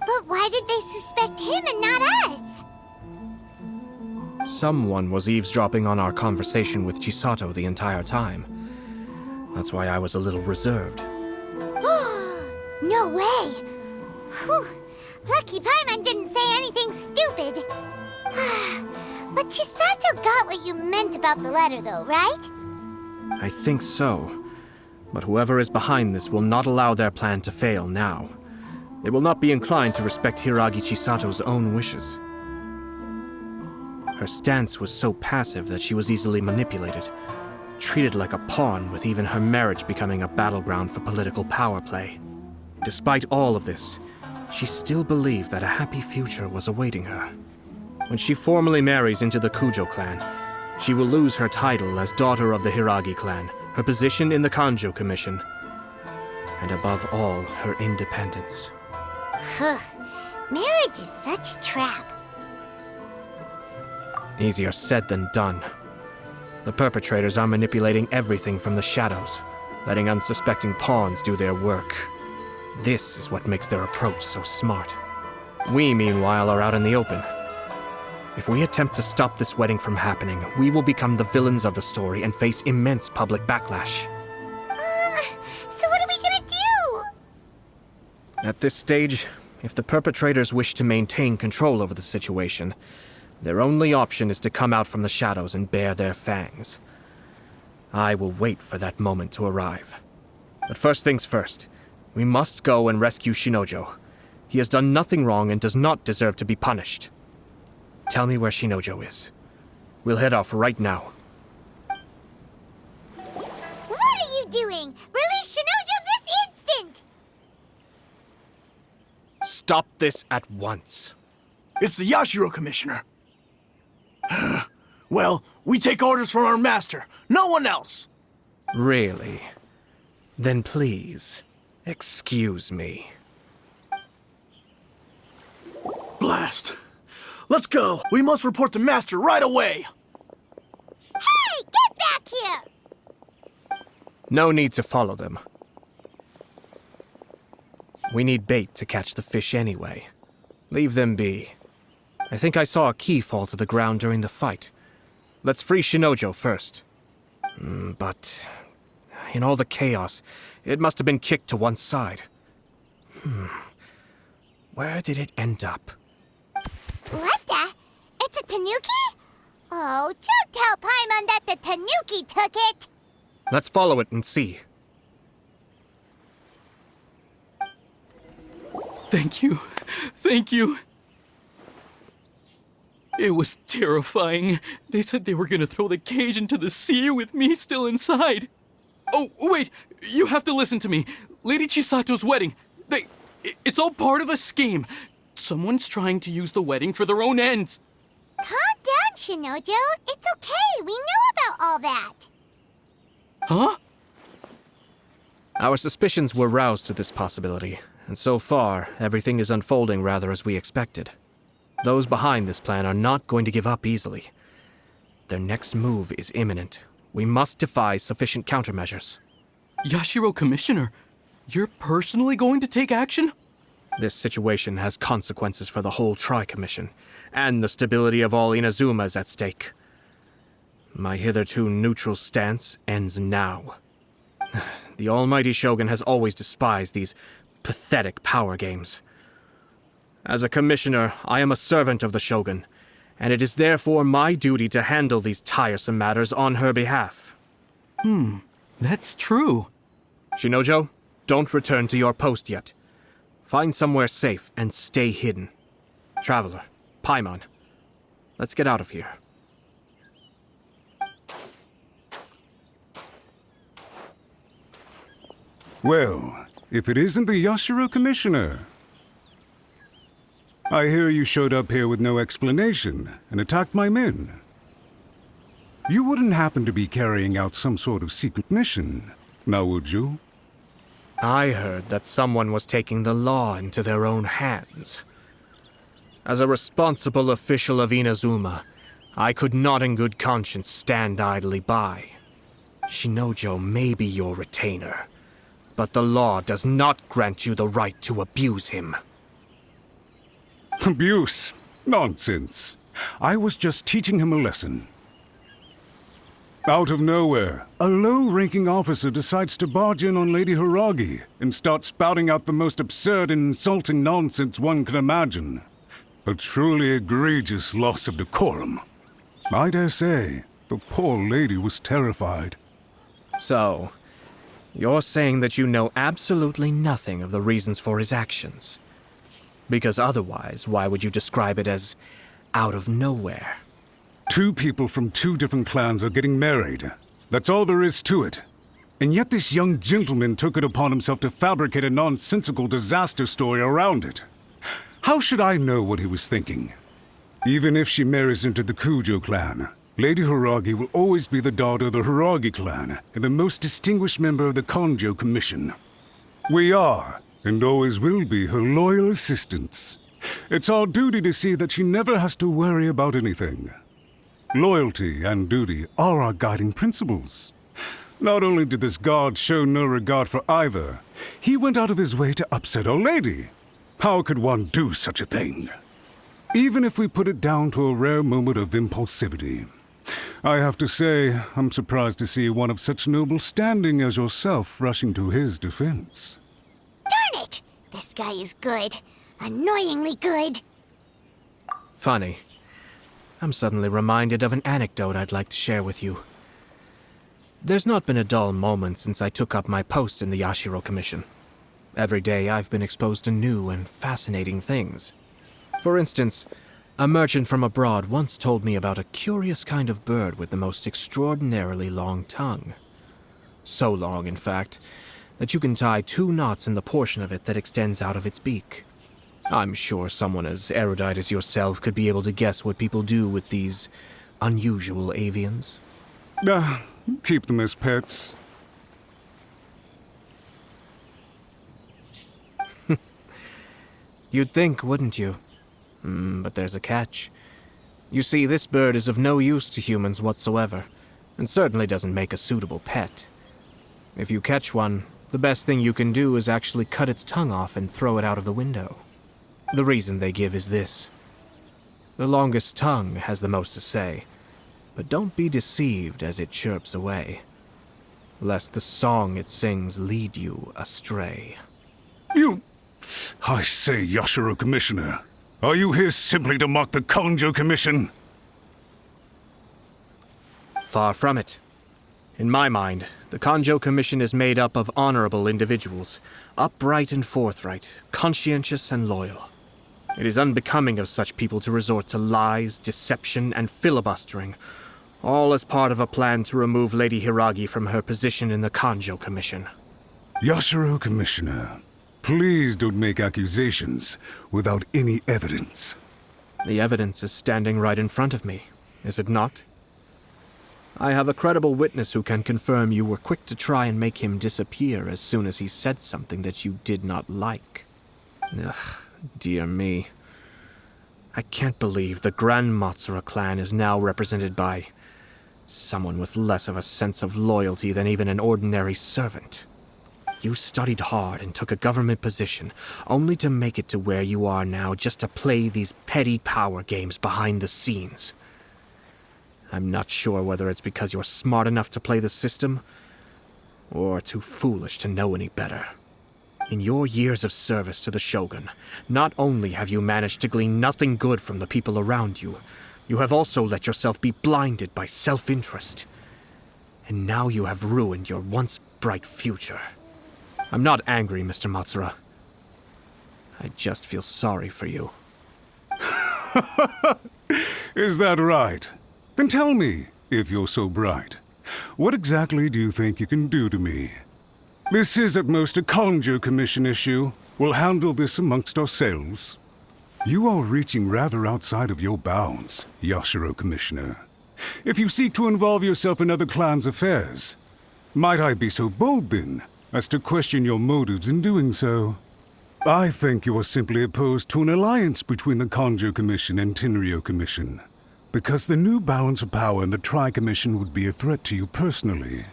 But why did they suspect him and not us? Someone was eavesdropping on our conversation with Chisato the entire time. That's why I was a little reserved. No way! Whew. Lucky Paimon didn't say anything stupid. But Chisato got what you meant about the letter though, right? I think so. But whoever is behind this will not allow their plan to fail now. They will not be inclined to respect Hiiragi Chisato's own wishes. Her stance was so passive that she was easily manipulated, treated like a pawn, with even her marriage becoming a battleground for political power play. Despite all of this, she still believed that a happy future was awaiting her. When she formally marries into the Kujou clan, she will lose her title as daughter of the Hiiragi clan, her position in the Kanjou Commission, and above all, her independence. Marriage is such a trap. Easier said than done. The perpetrators are manipulating everything from the shadows, letting unsuspecting pawns do their work. This is what makes their approach so smart. We, meanwhile, are out in the open. If we attempt to stop this wedding from happening, we will become the villains of the story and face immense public backlash. So what are we gonna do? At this stage, if the perpetrators wish to maintain control over the situation, their only option is to come out from the shadows and bare their fangs. I will wait for that moment to arrive. But first things first, we must go and rescue Shinnojou. He has done nothing wrong and does not deserve to be punished. Tell me where Shinnojou is. We'll head off right now. What are you doing? Release Shinnojou this instant! Stop this at once. It's the Yashiro Commissioner. Well, we take orders from our master. No one else. Really? Then please, excuse me. Blast. Let's go. We must report to Master right away. Hey, get back here! No need to follow them. We need bait to catch the fish anyway. Leave them be. I think I saw a key fall to the ground during the fight. Let's free Shinnojou first. But in all the chaos, it must have been kicked to one side. Where did it end up? What the? It's a tanuki? Oh, don't tell Paimon that the tanuki took it! Let's follow it and see. Thank you. Thank you. It was terrifying. They said they were gonna throw the cage into the sea with me still inside. Oh, wait! You have to listen to me. Lady Chisato's wedding. It's all part of a scheme. Someone's trying to use the wedding for their own ends. Calm down, Shinnojou. It's okay. We know about all that. Huh? Our suspicions were roused to this possibility, and so far, everything is unfolding rather as we expected. Those behind this plan are not going to give up easily. Their next move is imminent. We must devise sufficient countermeasures. Yashiro Commissioner, you're personally going to take action? This situation has consequences for the whole Tri-Commission, and the stability of all Inazuma is at stake. My hitherto neutral stance ends now. The almighty Shogun has always despised these pathetic power games. As a commissioner, I am a servant of the Shogun, and it is therefore my duty to handle these tiresome matters on her behalf. That's true. Shinnojou, don't return to your post yet. Find somewhere safe and stay hidden. Traveler, Paimon, let's get out of here. Well, if it isn't the Yashiro Commissioner. I hear you showed up here with no explanation and attacked my men. You wouldn't happen to be carrying out some sort of secret mission, now would you? I heard that someone was taking the law into their own hands. As a responsible official of Inazuma, I could not in good conscience stand idly by. Shinnojou may be your retainer, but the law does not grant you the right to abuse him. Abuse? Nonsense. I was just teaching him a lesson. Out of nowhere, a low-ranking officer decides to barge in on Lady Hiiragi and start spouting out the most absurd and insulting nonsense one can imagine. A truly egregious loss of decorum. I dare say, the poor lady was terrified. So, you're saying that you know absolutely nothing of the reasons for his actions? Because otherwise, why would you describe it as out of nowhere? Two people from two different clans are getting married. That's all there is to it. And yet this young gentleman took it upon himself to fabricate a nonsensical disaster story around it. How should I know what he was thinking? Even if she marries into the Kujou clan, Lady Hiiragi will always be the daughter of the Hiiragi Clan and the most distinguished member of the Kanjou Commission. We are, and always will be, her loyal assistants. It's our duty to see that she never has to worry about anything. Loyalty and duty are our guiding principles. Not only did this guard show no regard for either, he went out of his way to upset our lady. How could one do such a thing? Even if we put it down to a rare moment of impulsivity. I have to say, I'm surprised to see one of such noble standing as yourself rushing to his defense. Darn it! This guy is good. Annoyingly good. Funny. I'm suddenly reminded of an anecdote I'd like to share with you. There's not been a dull moment since I took up my post in the Yashiro Commission. Every day I've been exposed to new and fascinating things. For instance, a merchant from abroad once told me about a curious kind of bird with the most extraordinarily long tongue. So long, in fact, that you can tie 2 knots in the portion of it that extends out of its beak. I'm sure someone as erudite as yourself could be able to guess what people do with these unusual avians. Keep them as pets. You'd think, wouldn't you? But there's a catch. You see, this bird is of no use to humans whatsoever, and certainly doesn't make a suitable pet. If you catch one, the best thing you can do is actually cut its tongue off and throw it out of the window. The reason they give is this. The longest tongue has the most to say, but don't be deceived as it chirps away, lest the song it sings lead you astray. I say, Yashiro Commissioner, are you here simply to mock the Kanjou Commission? Far from it. In my mind, the Kanjou Commission is made up of honorable individuals, upright and forthright, conscientious and loyal. It is unbecoming of such people to resort to lies, deception, and filibustering, all as part of a plan to remove Lady Hiiragi from her position in the Kanjou Commission. Yashiro Commissioner, please don't make accusations without any evidence. The evidence is standing right in front of me, is it not? I have a credible witness who can confirm you were quick to try and make him disappear as soon as he said something that you did not like. Ugh, dear me. I can't believe the Grand Matsuura clan is now represented by someone with less of a sense of loyalty than even an ordinary servant. You studied hard and took a government position, only to make it to where you are now just to play these petty power games behind the scenes. I'm not sure whether it's because you're smart enough to play the system, or too foolish to know any better. In your years of service to the Shogun, not only have you managed to glean nothing good from the people around you, you have also let yourself be blinded by self-interest. And now you have ruined your once bright future. I'm not angry, Mr. Matsuura. I just feel sorry for you. Is that right? Then tell me, if you're so bright, what exactly do you think you can do to me? This is at most a Kanjou Commission issue. We'll handle this amongst ourselves. You are reaching rather outside of your bounds, Yashiro Commissioner. If you seek to involve yourself in other clans' affairs, might I be so bold then, as to question your motives in doing so? I think you are simply opposed to an alliance between the Kanjou Commission and Tenryou Commission, because the new balance of power in the Tri-Commission would be a threat to you personally.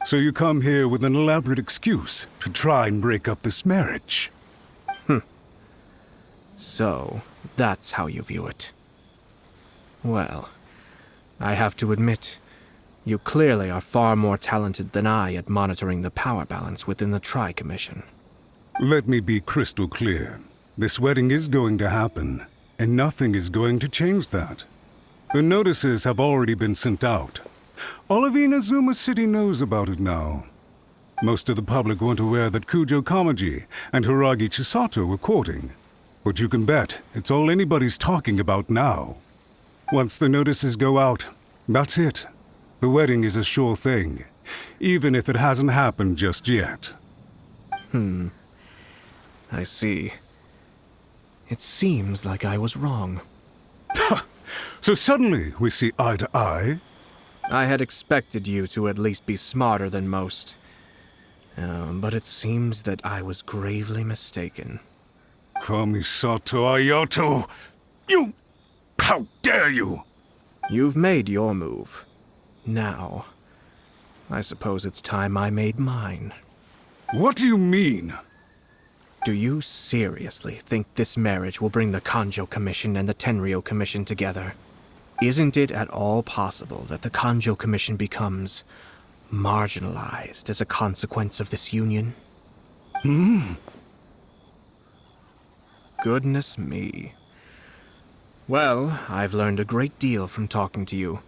So you come here with an elaborate excuse to try and break up this marriage. So, that's how you view it. Well, I have to admit, you clearly are far more talented than I at monitoring the power balance within the Tri-Commission. Let me be crystal clear. This wedding is going to happen, and nothing is going to change that. The notices have already been sent out. All of Inazuma City knows about it now. Most of the public weren't aware that Kujou Kamaji and Hiiragi Chisato were courting. But you can bet it's all anybody's talking about now. Once the notices go out, that's it. The wedding is a sure thing, even if it hasn't happened just yet. I see. It seems like I was wrong. So suddenly we see eye to eye? I had expected you to at least be smarter than most. But it seems that I was gravely mistaken. Kamisato Ayato! You... How dare you! You've made your move. Now, I suppose it's time I made mine. What do you mean? Do you seriously think this marriage will bring the Kanjou Commission and the Tenryou Commission together? Isn't it at all possible that the Kanjou Commission becomes marginalized as a consequence of this union? Goodness me. Well, I've learned a great deal from talking to you.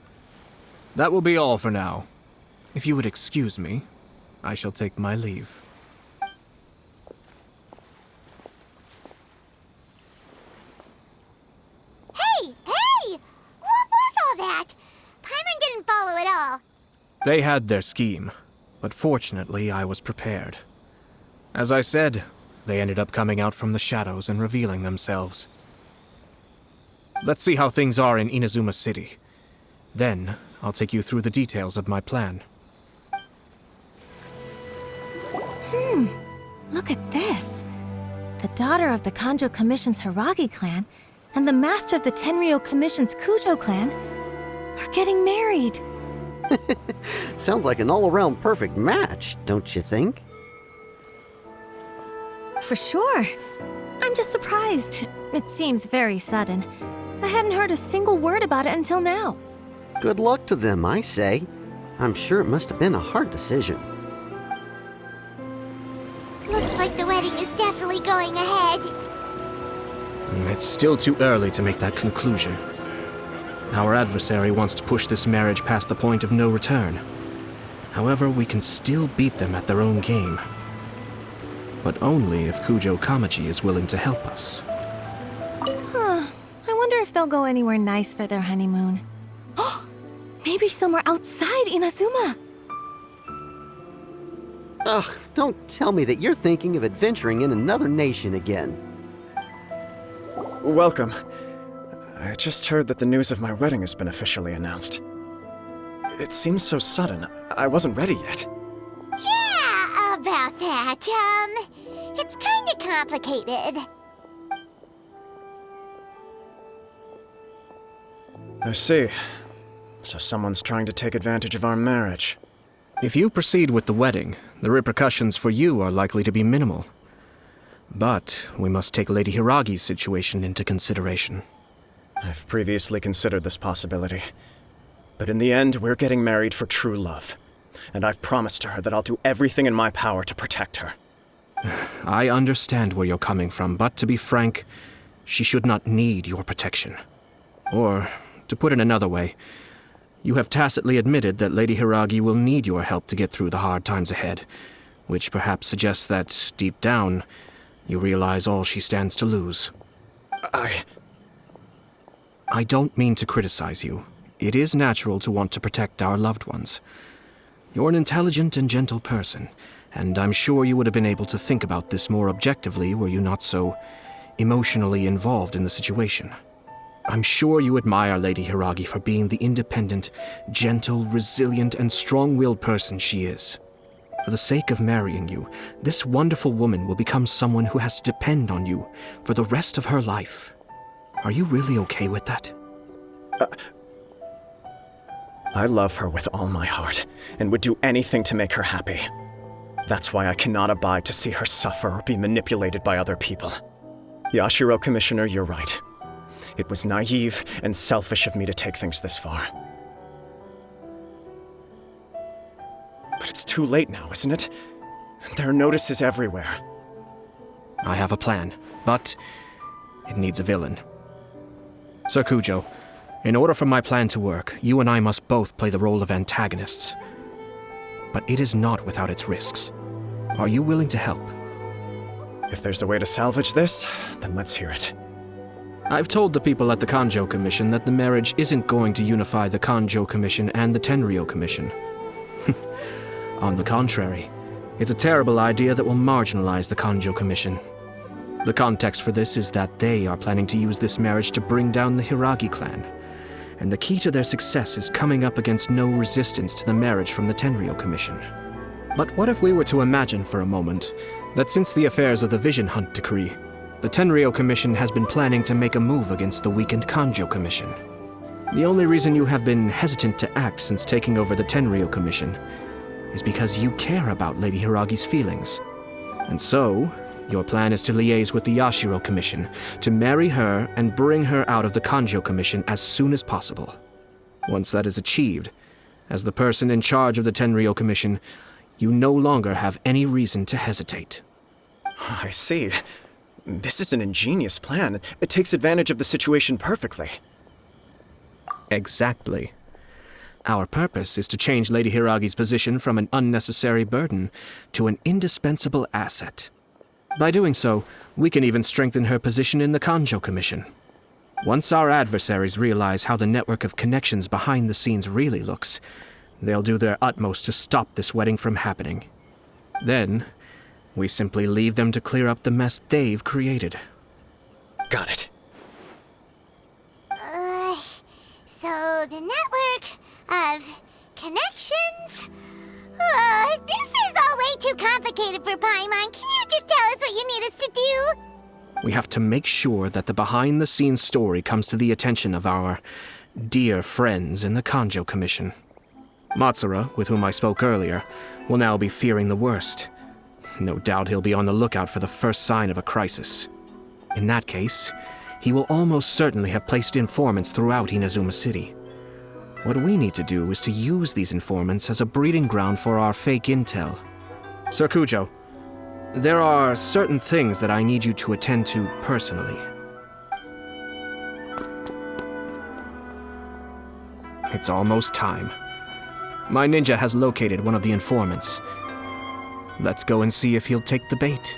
That will be all for now. If you would excuse me, I shall take my leave. Hey! What was all that? Paimon didn't follow at all. They had their scheme, but fortunately I was prepared. As I said, they ended up coming out from the shadows and revealing themselves. Let's see how things are in Inazuma City. Then, I'll take you through the details of my plan. Look at this. The daughter of the Kanjou Commission's Hiiragi Clan and the master of the Tenryou Commission's Kujou Clan are getting married. Sounds like an all-around perfect match, don't you think? For sure. I'm just surprised. It seems very sudden. I hadn't heard a single word about it until now. Good luck to them, I say. I'm sure it must have been a hard decision. Looks like the wedding is definitely going ahead. It's still too early to make that conclusion. Our adversary wants to push this marriage past the point of no return. However, we can still beat them at their own game. But only if Kujou Kamaji is willing to help us. I wonder if they'll go anywhere nice for their honeymoon. Maybe somewhere outside Inazuma. Ugh, don't tell me that you're thinking of adventuring in another nation again. Welcome. I just heard that the news of my wedding has been officially announced. It seems so sudden. I wasn't ready yet. Yeah, about that. It's kinda complicated. I see. So someone's trying to take advantage of our marriage. If you proceed with the wedding, the repercussions for you are likely to be minimal. But we must take Lady Hiiragi's situation into consideration. I've previously considered this possibility. But in the end, we're getting married for true love. And I've promised her that I'll do everything in my power to protect her. I understand where you're coming from, but to be frank, she should not need your protection. Or, to put it another way, you have tacitly admitted that Lady Hiiragi will need your help to get through the hard times ahead, which perhaps suggests that, deep down, you realize all she stands to lose. I don't mean to criticize you. It is natural to want to protect our loved ones. You're an intelligent and gentle person, and I'm sure you would have been able to think about this more objectively were you not so emotionally involved in the situation. I'm sure you admire Lady Hiiragi for being the independent, gentle, resilient, and strong-willed person she is. For the sake of marrying you, this wonderful woman will become someone who has to depend on you for the rest of her life. Are you really okay with that? I love her with all my heart, and would do anything to make her happy. That's why I cannot abide to see her suffer or be manipulated by other people. Yashiro Commissioner, you're right. It was naive and selfish of me to take things this far. But it's too late now, isn't it? There are notices everywhere. I have a plan, but it needs a villain. Sir Kujou, in order for my plan to work, you and I must both play the role of antagonists. But it is not without its risks. Are you willing to help? If there's a way to salvage this, then let's hear it. I've told the people at the Kanjou Commission that the marriage isn't going to unify the Kanjou Commission and the Tenryou Commission. On the contrary, it's a terrible idea that will marginalize the Kanjou Commission. The context for this is that they are planning to use this marriage to bring down the Hiiragi Clan, and the key to their success is coming up against no resistance to the marriage from the Tenryou Commission. But what if we were to imagine for a moment that since the affairs of the Vision Hunt Decree, the Tenryou Commission has been planning to make a move against the weakened Kanjou Commission? The only reason you have been hesitant to act since taking over the Tenryou Commission is because you care about Lady Hiiragi's feelings. And so, your plan is to liaise with the Yashiro Commission, to marry her and bring her out of the Kanjou Commission as soon as possible. Once that is achieved, as the person in charge of the Tenryou Commission, you no longer have any reason to hesitate. I see. This is an ingenious plan. It takes advantage of the situation perfectly. Exactly. Our purpose is to change Lady Hiiragi's position from an unnecessary burden to an indispensable asset. By doing so, we can even strengthen her position in the Kanjou Commission. Once our adversaries realize how the network of connections behind the scenes really looks, they'll do their utmost to stop this wedding from happening. Then, we simply leave them to clear up the mess they've created. Got it. So the network of connections? This is all way too complicated for Paimon. Can you just tell us what you need us to do? We have to make sure that the behind-the-scenes story comes to the attention of our dear friends in the Kanjou Commission. Matsuura, with whom I spoke earlier, will now be fearing the worst. No doubt he'll be on the lookout for the first sign of a crisis. In that case, he will almost certainly have placed informants throughout Inazuma City. What we need to do is to use these informants as a breeding ground for our fake intel. Sir Kujou, there are certain things that I need you to attend to personally. It's almost time. My ninja has located one of the informants. Let's go and see if he'll take the bait.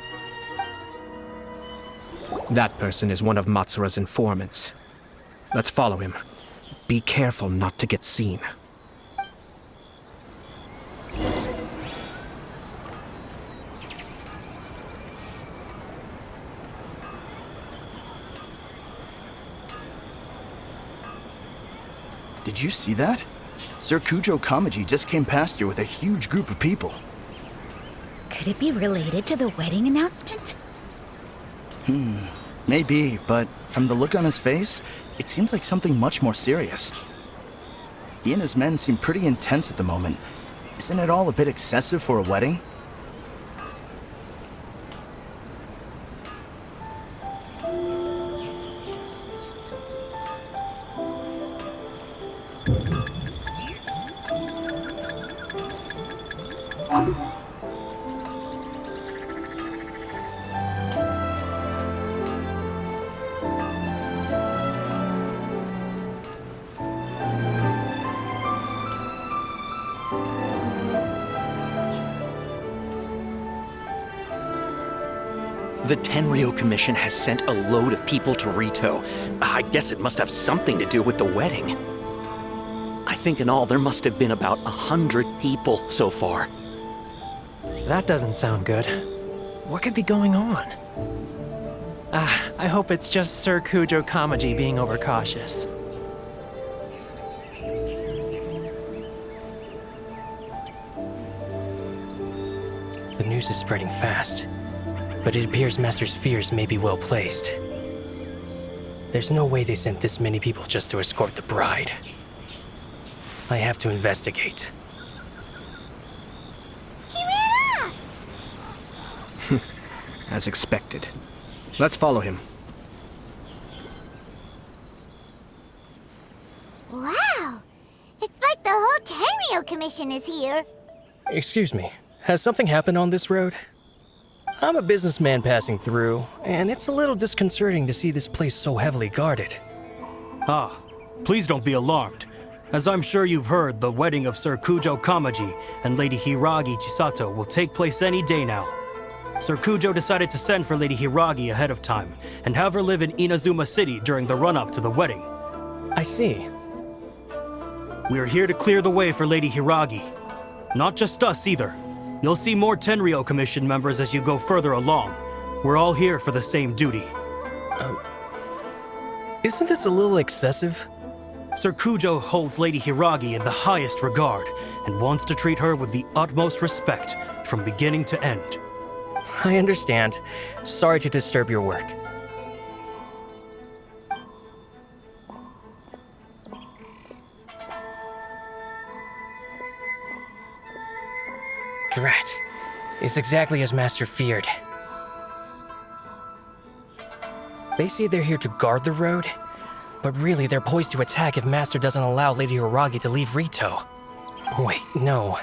That person is one of Matsuura's informants. Let's follow him. Be careful not to get seen. Did you see that? Sir Kujou Kamaji just came past here with a huge group of people. Could it be related to the wedding announcement? Maybe, but from the look on his face, it seems like something much more serious. He and his men seem pretty intense at the moment. Isn't it all a bit excessive for a wedding? The Tenryou Commission has sent a load of people to Ritou. I guess it must have something to do with the wedding. I think in all there must have been about 100 people so far. That doesn't sound good. What could be going on? I hope it's just Sir Kujou Kamaji being overcautious. The news is spreading fast, but it appears Master's fears may be well placed. There's no way they sent this many people just to escort the bride. I have to investigate. He ran off! As expected. Let's follow him. Wow! It's like the whole Tenryou Commission is here. Excuse me, has something happened on this road? I'm a businessman passing through, and it's a little disconcerting to see this place so heavily guarded. Ah, please don't be alarmed. As I'm sure you've heard, the wedding of Sir Kujou Kamaji and Lady Hiiragi Chisato will take place any day now. Sir Kujou decided to send for Lady Hiiragi ahead of time and have her live in Inazuma City during the run-up to the wedding. I see. We are here to clear the way for Lady Hiiragi. Not just us either. You'll see more Tenryou Commission members as you go further along. We're all here for the same duty. Isn't this a little excessive? Sir Kujou holds Lady Hiiragi in the highest regard and wants to treat her with the utmost respect from beginning to end. I understand. Sorry to disturb your work. Drat. It's exactly as Master feared. They say they're here to guard the road, but really they're poised to attack if Master doesn't allow Lady Hiiragi to leave Ritou. Wait, no.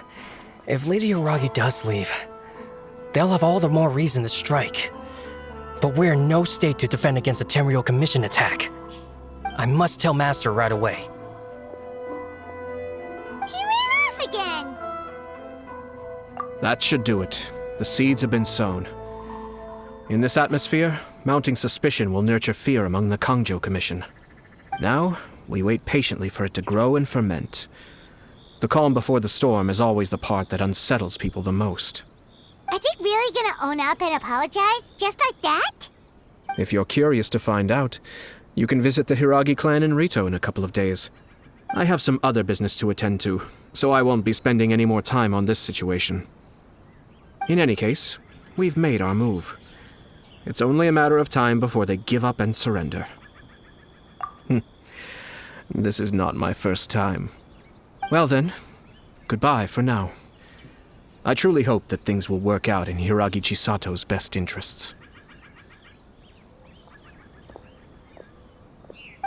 If Lady Hiiragi does leave, they'll have all the more reason to strike. But we're in no state to defend against a Tenryou Commission attack. I must tell Master right away. He ran off again! That should do it. The seeds have been sown. In this atmosphere, mounting suspicion will nurture fear among the Kanjou Commission. Now, we wait patiently for it to grow and ferment. The calm before the storm is always the part that unsettles people the most. Are they really gonna own up and apologize, just like that? If you're curious to find out, you can visit the Hiiragi Clan in Ritou in a couple of days. I have some other business to attend to, so I won't be spending any more time on this situation. In any case, we've made our move. It's only a matter of time before they give up and surrender. This is not my first time. Well then, goodbye for now. I truly hope that things will work out in Hiiragi Chisato's best interests.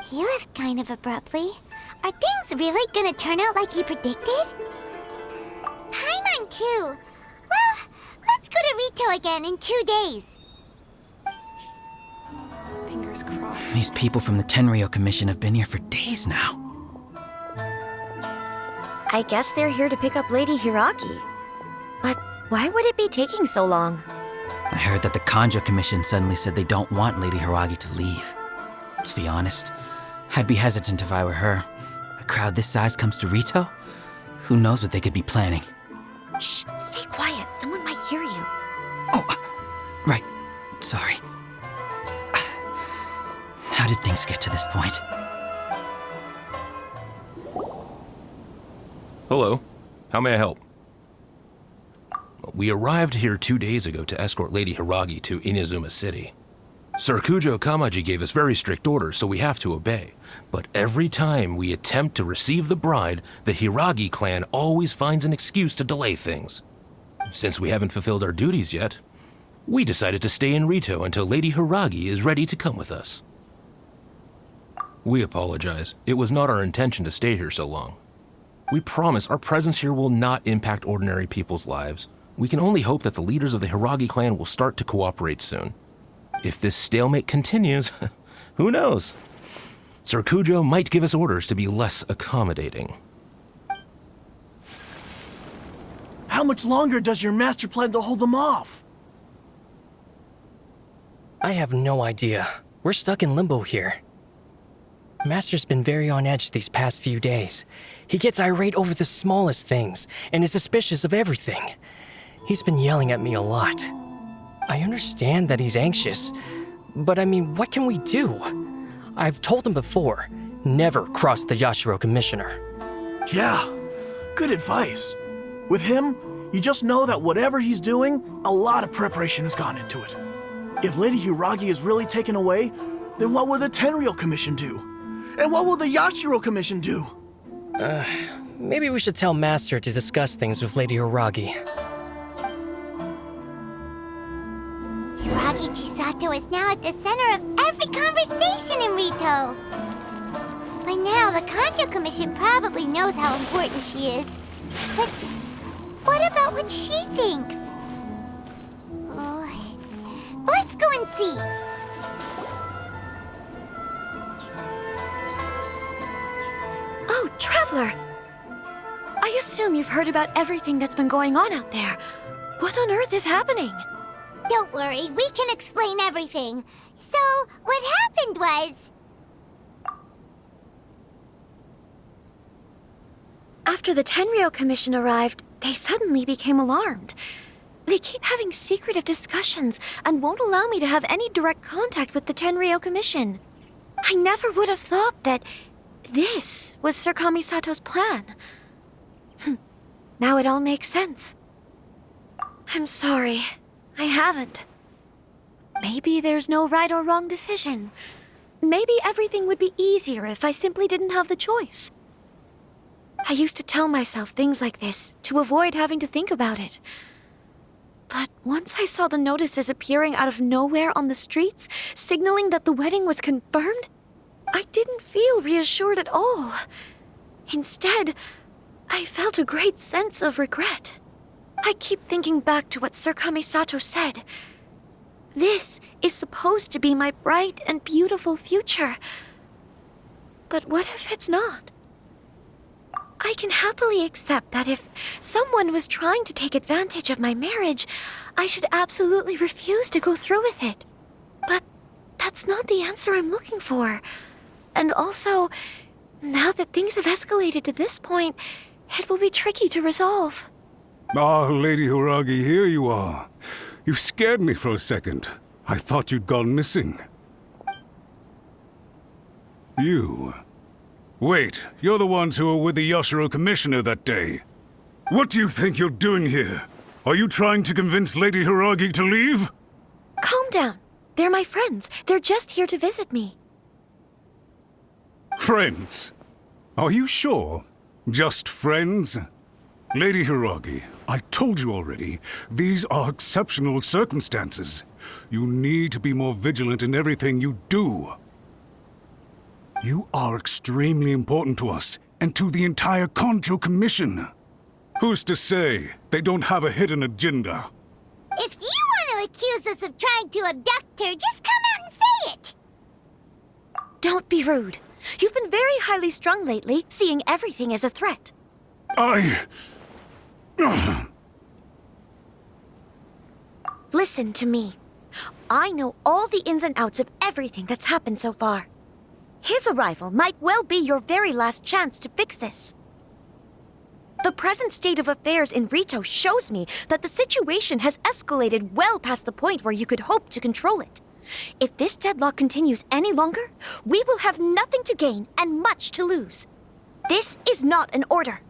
He left kind of abruptly. Are things really gonna turn out like he predicted? Paimon too! Well, let's go to Ritou again in 2 days. Fingers crossed. These people from the Tenryou Commission have been here for days now. I guess they're here to pick up Lady Hiiragi. But why would it be taking so long? I heard that the Kanjou Commission suddenly said they don't want Lady Hiiragi to leave. To be honest, I'd be hesitant if I were her. A crowd this size comes to Ritou? Who knows what they could be planning? Shh, stay quiet. Someone might hear you. Oh, right. Sorry. How did things get to this point? Hello. How may I help? We arrived here 2 days ago to escort Lady Hiiragi to Inazuma City. Sir Kujou Kamaji gave us very strict orders, so we have to obey. But every time we attempt to receive the bride, the Hiiragi clan always finds an excuse to delay things. Since we haven't fulfilled our duties yet, we decided to stay in Ritou until Lady Hiiragi is ready to come with us. We apologize. It was not our intention to stay here so long. We promise our presence here will not impact ordinary people's lives. We can only hope that the leaders of the Hiiragi clan will start to cooperate soon. If this stalemate continues, who knows? Sir Kujou might give us orders to be less accommodating. How much longer does your master plan to hold them off? I have no idea. We're stuck in limbo here. Master's been very on edge these past few days. He gets irate over the smallest things and is suspicious of everything. He's been yelling at me a lot. I understand that he's anxious, but I mean, what can we do? I've told him before, never cross the Yashiro Commissioner. Yeah, good advice. With him, you just know that whatever he's doing, a lot of preparation has gone into it. If Lady Hiiragi is really taken away, then what will the Tenryou Commission do? And what will the Yashiro Commission do? Maybe we should tell Master to discuss things with Lady Hiiragi. Hiiragi Chisato is now at the center of every conversation in Ritou. By now, the Kanjou Commission probably knows how important she is. But what about what she thinks? Oh, let's go and see. Oh, Traveler! I assume you've heard about everything that's been going on out there. What on earth is happening? Don't worry, we can explain everything. So, what happened was... After the Tenryou Commission arrived, they suddenly became alarmed. They keep having secretive discussions and won't allow me to have any direct contact with the Tenryou Commission. I never would have thought that this was Sir Kamisato's plan. Now it all makes sense. I'm sorry. I haven't. Maybe there's no right or wrong decision. Maybe everything would be easier if I simply didn't have the choice. I used to tell myself things like this to avoid having to think about it. But once I saw the notices appearing out of nowhere on the streets, signaling that the wedding was confirmed, I didn't feel reassured at all. Instead, I felt a great sense of regret. I keep thinking back to what Sir Kamisato said. This is supposed to be my bright and beautiful future. But what if it's not? I can happily accept that if someone was trying to take advantage of my marriage, I should absolutely refuse to go through with it. But that's not the answer I'm looking for. And also, now that things have escalated to this point, it will be tricky to resolve. Ah, Lady Hiiragi, here you are. You scared me for a second. I thought you'd gone missing. You... Wait, you're the ones who were with the Yashiro Commissioner that day. What do you think you're doing here? Are you trying to convince Lady Hiiragi to leave? Calm down. They're my friends. They're just here to visit me. Friends? Are you sure? Just friends? Lady Hiiragi, I told you already, these are exceptional circumstances. You need to be more vigilant in everything you do. You are extremely important to us, and to the entire Kanjou Commission. Who's to say they don't have a hidden agenda? If you want to accuse us of trying to abduct her, just come out and say it! Don't be rude. You've been very highly strung lately, seeing everything as a threat. Listen to me. I know all the ins and outs of everything that's happened so far. His arrival might well be your very last chance to fix this. The present state of affairs in Ritou shows me that the situation has escalated well past the point where you could hope to control it. If this deadlock continues any longer, we will have nothing to gain and much to lose. This is not an order.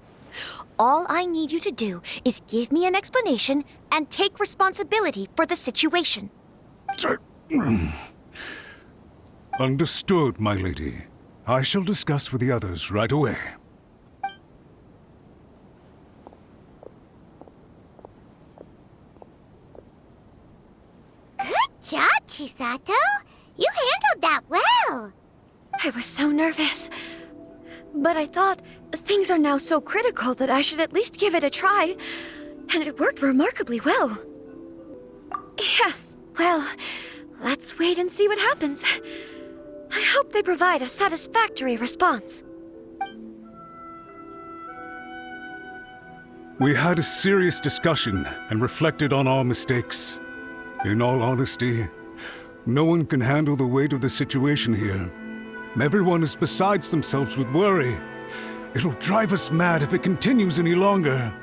All I need you to do is give me an explanation and take responsibility for the situation. Understood, my lady. I shall discuss with the others right away. Good job, Chisato! You handled that well! I was so nervous. But I thought things are now so critical that I should at least give it a try. And it worked remarkably well. Yes, well, let's wait and see what happens. I hope they provide a satisfactory response. We had a serious discussion and reflected on our mistakes. In all honesty, no one can handle the weight of the situation here. Everyone is besides themselves with worry. It'll drive us mad if it continues any longer.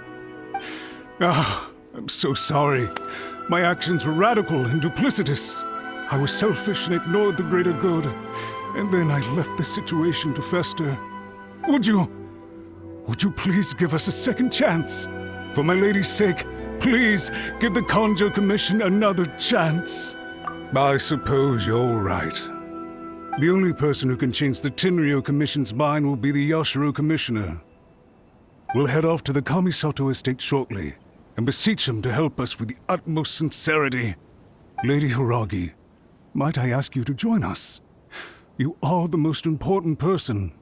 I'm so sorry. My actions were radical and duplicitous. I was selfish and ignored the greater good. And then I left the situation to fester. Would you please give us a second chance? For my lady's sake, please give the Kanjou Commission another chance. I suppose you're right. The only person who can change the Tenryou Commission's mind will be the Yashiro Commissioner. We'll head off to the Kamisato Estate shortly and beseech him to help us with the utmost sincerity. Lady Hiiragi, might I ask you to join us? You are the most important person.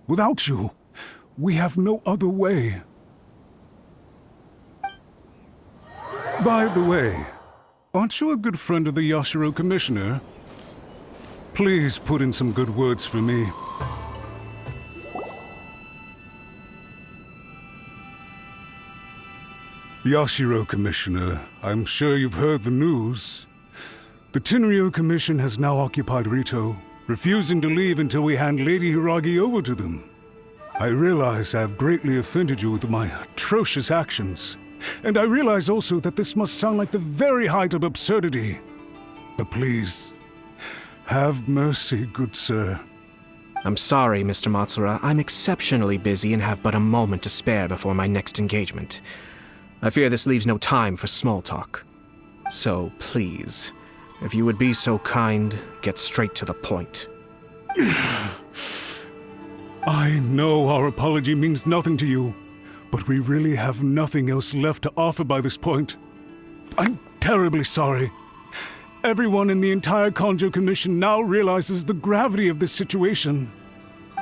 Without you, we have no other way. By the way, aren't you a good friend of the Yashiro Commissioner? Please put in some good words for me. Yashiro Commissioner, I'm sure you've heard the news. The Tenryou Commission has now occupied Ritou, refusing to leave until we hand Lady Hiiragi over to them. I realize I have greatly offended you with my atrocious actions, and I realize also that this must sound like the very height of absurdity. But please, have mercy, good sir. I'm sorry, Mr. Matsuura. I'm exceptionally busy and have but a moment to spare before my next engagement. I fear this leaves no time for small talk. So, please, if you would be so kind, get straight to the point. I know our apology means nothing to you, but we really have nothing else left to offer by this point. I'm terribly sorry. Everyone in the entire Kanjou Commission now realizes the gravity of this situation.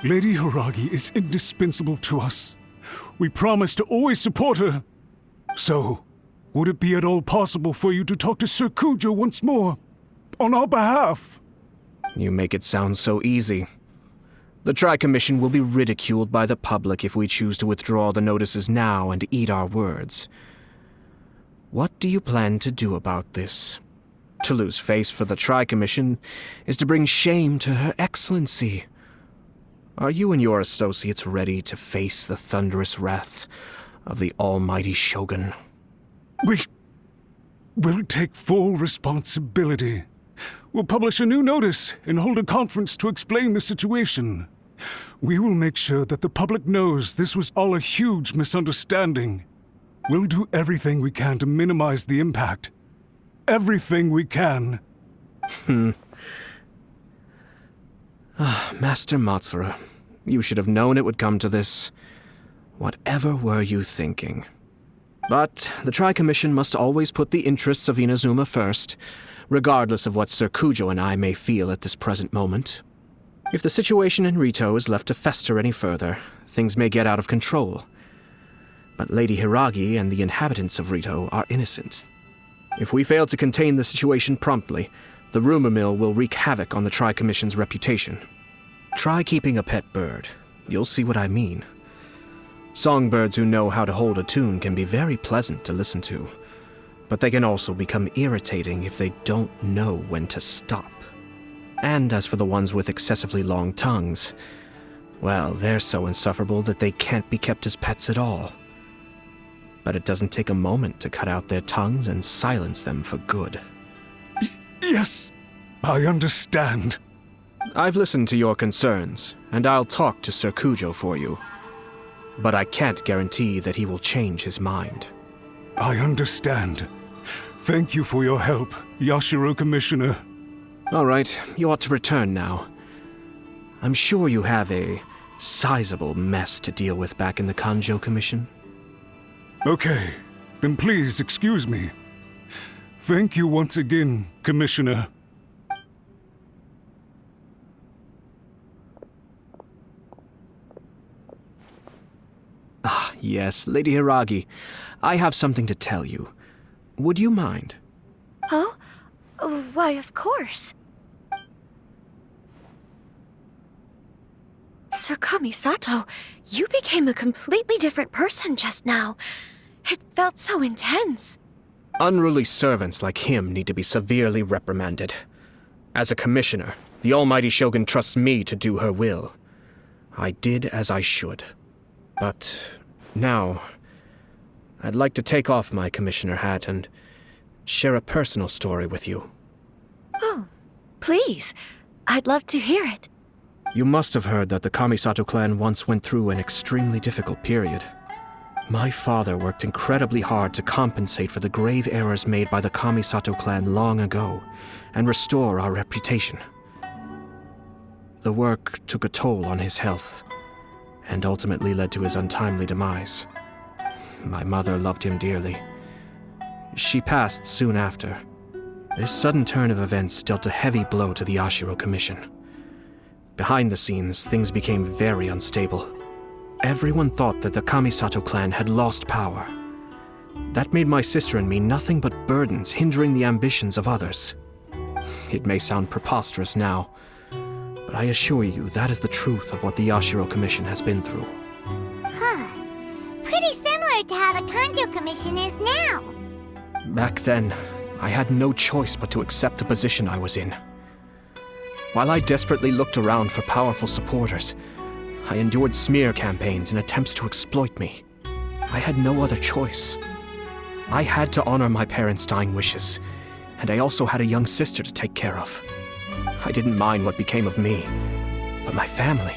Lady Hiiragi is indispensable to us. We promise to always support her. So, would it be at all possible for you to talk to Sir Kujou once more, on our behalf? You make it sound so easy. The Tri-Commission will be ridiculed by the public if we choose to withdraw the notices now and eat our words. What do you plan to do about this? To lose face for the Tri-Commission is to bring shame to Her Excellency. Are you and your associates ready to face the thunderous wrath of the almighty Shogun? We'll take full responsibility. We'll publish a new notice and hold a conference to explain the situation. We will make sure that the public knows this was all a huge misunderstanding. We'll do everything we can to minimize the impact. Everything we can. Master Matsuura, you should have known it would come to this. Whatever were you thinking? But the Tri-Commission must always put the interests of Inazuma first, regardless of what Sir Kujou and I may feel at this present moment. If the situation in Ritou is left to fester any further, things may get out of control. But Lady Hiiragi and the inhabitants of Ritou are innocent. If we fail to contain the situation promptly, the rumor mill will wreak havoc on the Tri-Commission's reputation. Try keeping a pet bird. You'll see what I mean. Songbirds who know how to hold a tune can be very pleasant to listen to, but they can also become irritating if they don't know when to stop. And as for the ones with excessively long tongues, well, they're so insufferable that they can't be kept as pets at all. But it doesn't take a moment to cut out their tongues and silence them for good. Yes, I understand. I've listened to your concerns, and I'll talk to Sir Kujou for you. But I can't guarantee that he will change his mind. I understand. Thank you for your help, Yashiro Commissioner. All right, you ought to return now. I'm sure you have a sizable mess to deal with back in the Kanjou Commission. Okay, then please excuse me. Thank you once again, Commissioner. Ah, yes, Lady Hiiragi. I have something to tell you. Would you mind? Oh? Why, of course. Sir Kamisato, you became a completely different person just now. It felt so intense. Unruly servants like him need to be severely reprimanded. As a commissioner, the almighty Shogun trusts me to do her will. I did as I should. But now, I'd like to take off my commissioner hat and share a personal story with you. Oh, please. I'd love to hear it. You must have heard that the Kamisato clan once went through an extremely difficult period. My father worked incredibly hard to compensate for the grave errors made by the Kamisato clan long ago and restore our reputation. The work took a toll on his health and ultimately led to his untimely demise. My mother loved him dearly. She passed soon after. This sudden turn of events dealt a heavy blow to the Yashiro Commission. Behind the scenes, things became very unstable. Everyone thought that the Kamisato clan had lost power. That made my sister and me nothing but burdens hindering the ambitions of others. It may sound preposterous now, but I assure you that is the truth of what the Yashiro Commission has been through. Huh. Pretty similar to how the Kanjou Commission is now. Back then, I had no choice but to accept the position I was in. While I desperately looked around for powerful supporters, I endured smear campaigns and attempts to exploit me. I had no other choice. I had to honor my parents' dying wishes, and I also had a young sister to take care of. I didn't mind what became of me, but my family.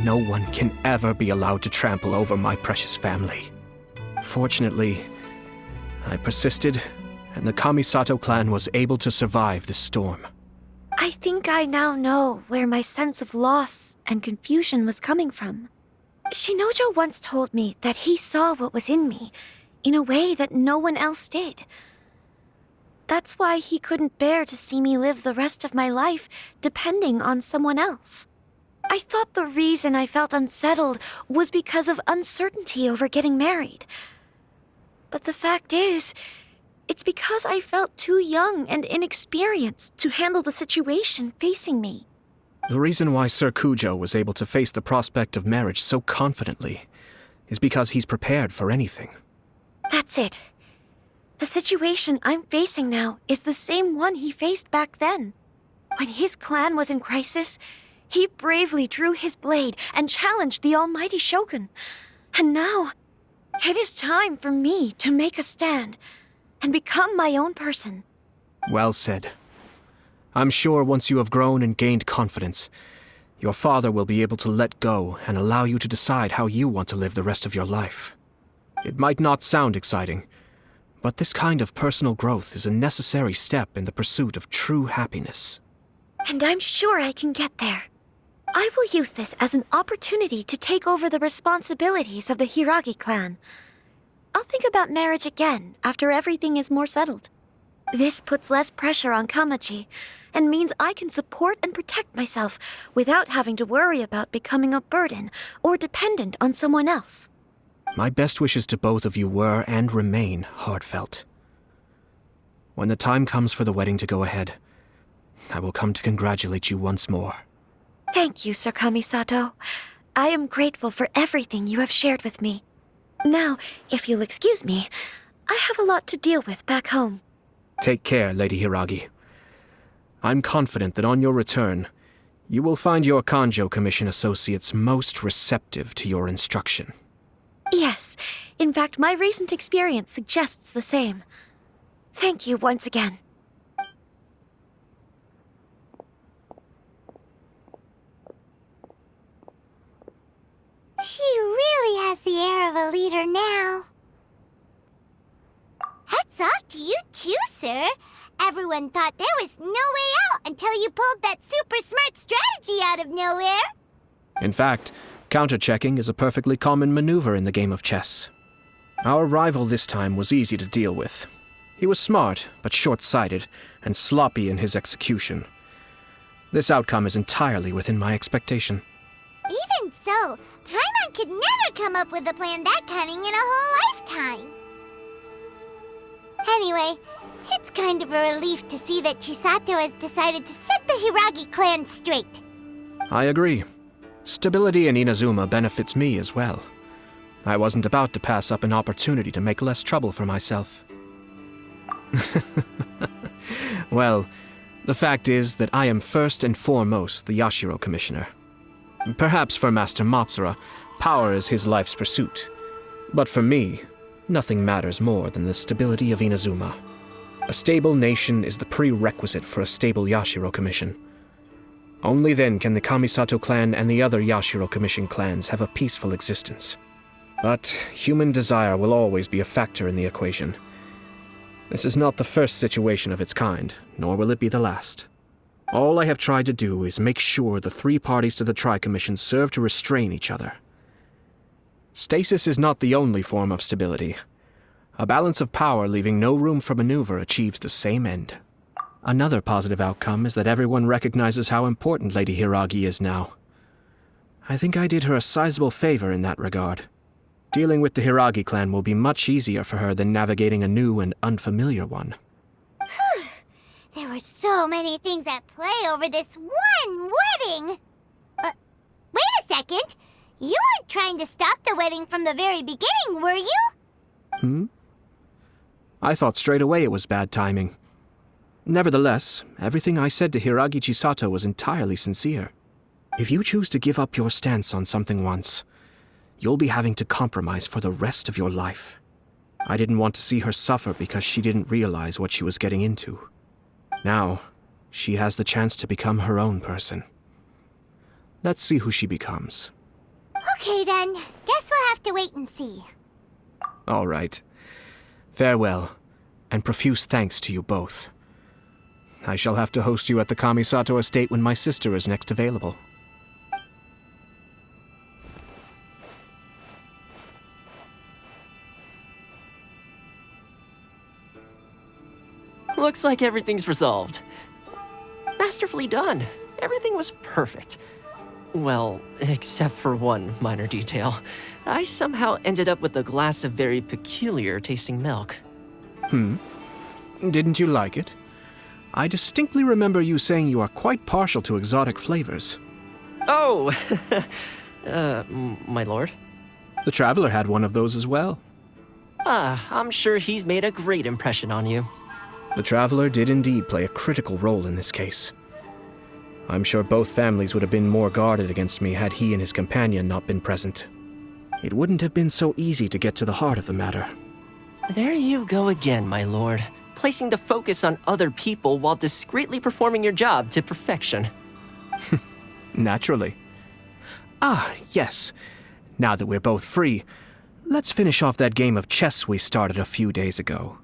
No one can ever be allowed to trample over my precious family. Fortunately, I persisted, and the Kamisato clan was able to survive this storm. I think I now know where my sense of loss and confusion was coming from. Shinnojou once told me that he saw what was in me in a way that no one else did. That's why he couldn't bear to see me live the rest of my life depending on someone else. I thought the reason I felt unsettled was because of uncertainty over getting married. But the fact is, it's because I felt too young and inexperienced to handle the situation facing me. The reason why Sir Kujou was able to face the prospect of marriage so confidently is because he's prepared for anything. That's it. The situation I'm facing now is the same one he faced back then. When his clan was in crisis, he bravely drew his blade and challenged the almighty shogun. And now, it is time for me to make a stand and become my own person. Well said. I'm sure once you have grown and gained confidence, your father will be able to let go and allow you to decide how you want to live the rest of your life. It might not sound exciting, but this kind of personal growth is a necessary step in the pursuit of true happiness. And I'm sure I can get there. I will use this as an opportunity to take over the responsibilities of the Hiiragi clan. I'll think about marriage again after everything is more settled. This puts less pressure on Kamaji, and means I can support and protect myself without having to worry about becoming a burden or dependent on someone else. My best wishes to both of you were and remain heartfelt. When the time comes for the wedding to go ahead, I will come to congratulate you once more. Thank you, Sir Kamisato. I am grateful for everything you have shared with me. Now, if you'll excuse me, I have a lot to deal with back home. Take care, Lady Hiiragi. I'm confident that on your return, you will find your Kanjou Commission associates most receptive to your instruction. Yes, in fact, my recent experience suggests the same. Thank you once again. She really has the air of a leader now. Hats off to you too, sir. Everyone thought there was no way out until you pulled that super smart strategy out of nowhere. In fact, counter-checking is a perfectly common maneuver in the game of chess. Our rival this time was easy to deal with. He was smart, but short-sighted, and sloppy in his execution. This outcome is entirely within my expectation. Even so, Paimon could never come up with a plan that cunning in a whole lifetime. Anyway, it's kind of a relief to see that Chisato has decided to set the Hiiragi clan straight. I agree. Stability in Inazuma benefits me as well. I wasn't about to pass up an opportunity to make less trouble for myself. Well, the fact is that I am first and foremost the Yashiro Commissioner. Perhaps for Master Matsuura, power is his life's pursuit. But for me, nothing matters more than the stability of Inazuma. A stable nation is the prerequisite for a stable Yashiro Commission. Only then can the Kamisato clan and the other Yashiro Commission clans have a peaceful existence. But human desire will always be a factor in the equation. This is not the first situation of its kind, nor will it be the last. All I have tried to do is make sure the three parties to the Tri-Commission serve to restrain each other. Stasis is not the only form of stability. A balance of power leaving no room for maneuver achieves the same end. Another positive outcome is that everyone recognizes how important Lady Hiiragi is now. I think I did her a sizable favor in that regard. Dealing with the Hiiragi clan will be much easier for her than navigating a new and unfamiliar one. There were so many things at play over this one wedding! Wait a second! You weren't trying to stop the wedding from the very beginning, were you? I thought straight away it was bad timing. Nevertheless, everything I said to Hiiragi Chisato was entirely sincere. If you choose to give up your stance on something once, you'll be having to compromise for the rest of your life. I didn't want to see her suffer because she didn't realize what she was getting into. Now, she has the chance to become her own person. Let's see who she becomes. Okay then, guess we'll have to wait and see. All right. Farewell, and profuse thanks to you both. I shall have to host you at the Kamisato Estate when my sister is next available. Looks like everything's resolved. Masterfully done. Everything was perfect. Well, except for one minor detail. I somehow ended up with a glass of very peculiar tasting milk. Didn't you like it? I distinctly remember you saying you are quite partial to exotic flavors. Oh! My lord? The Traveler had one of those as well. I'm sure he's made a great impression on you. The Traveler did indeed play a critical role in this case. I'm sure both families would have been more guarded against me had he and his companion not been present. It wouldn't have been so easy to get to the heart of the matter. There you go again, my lord. Placing the focus on other people while discreetly performing your job to perfection. Naturally. Ah, yes. Now that we're both free, let's finish off that game of chess we started a few days ago.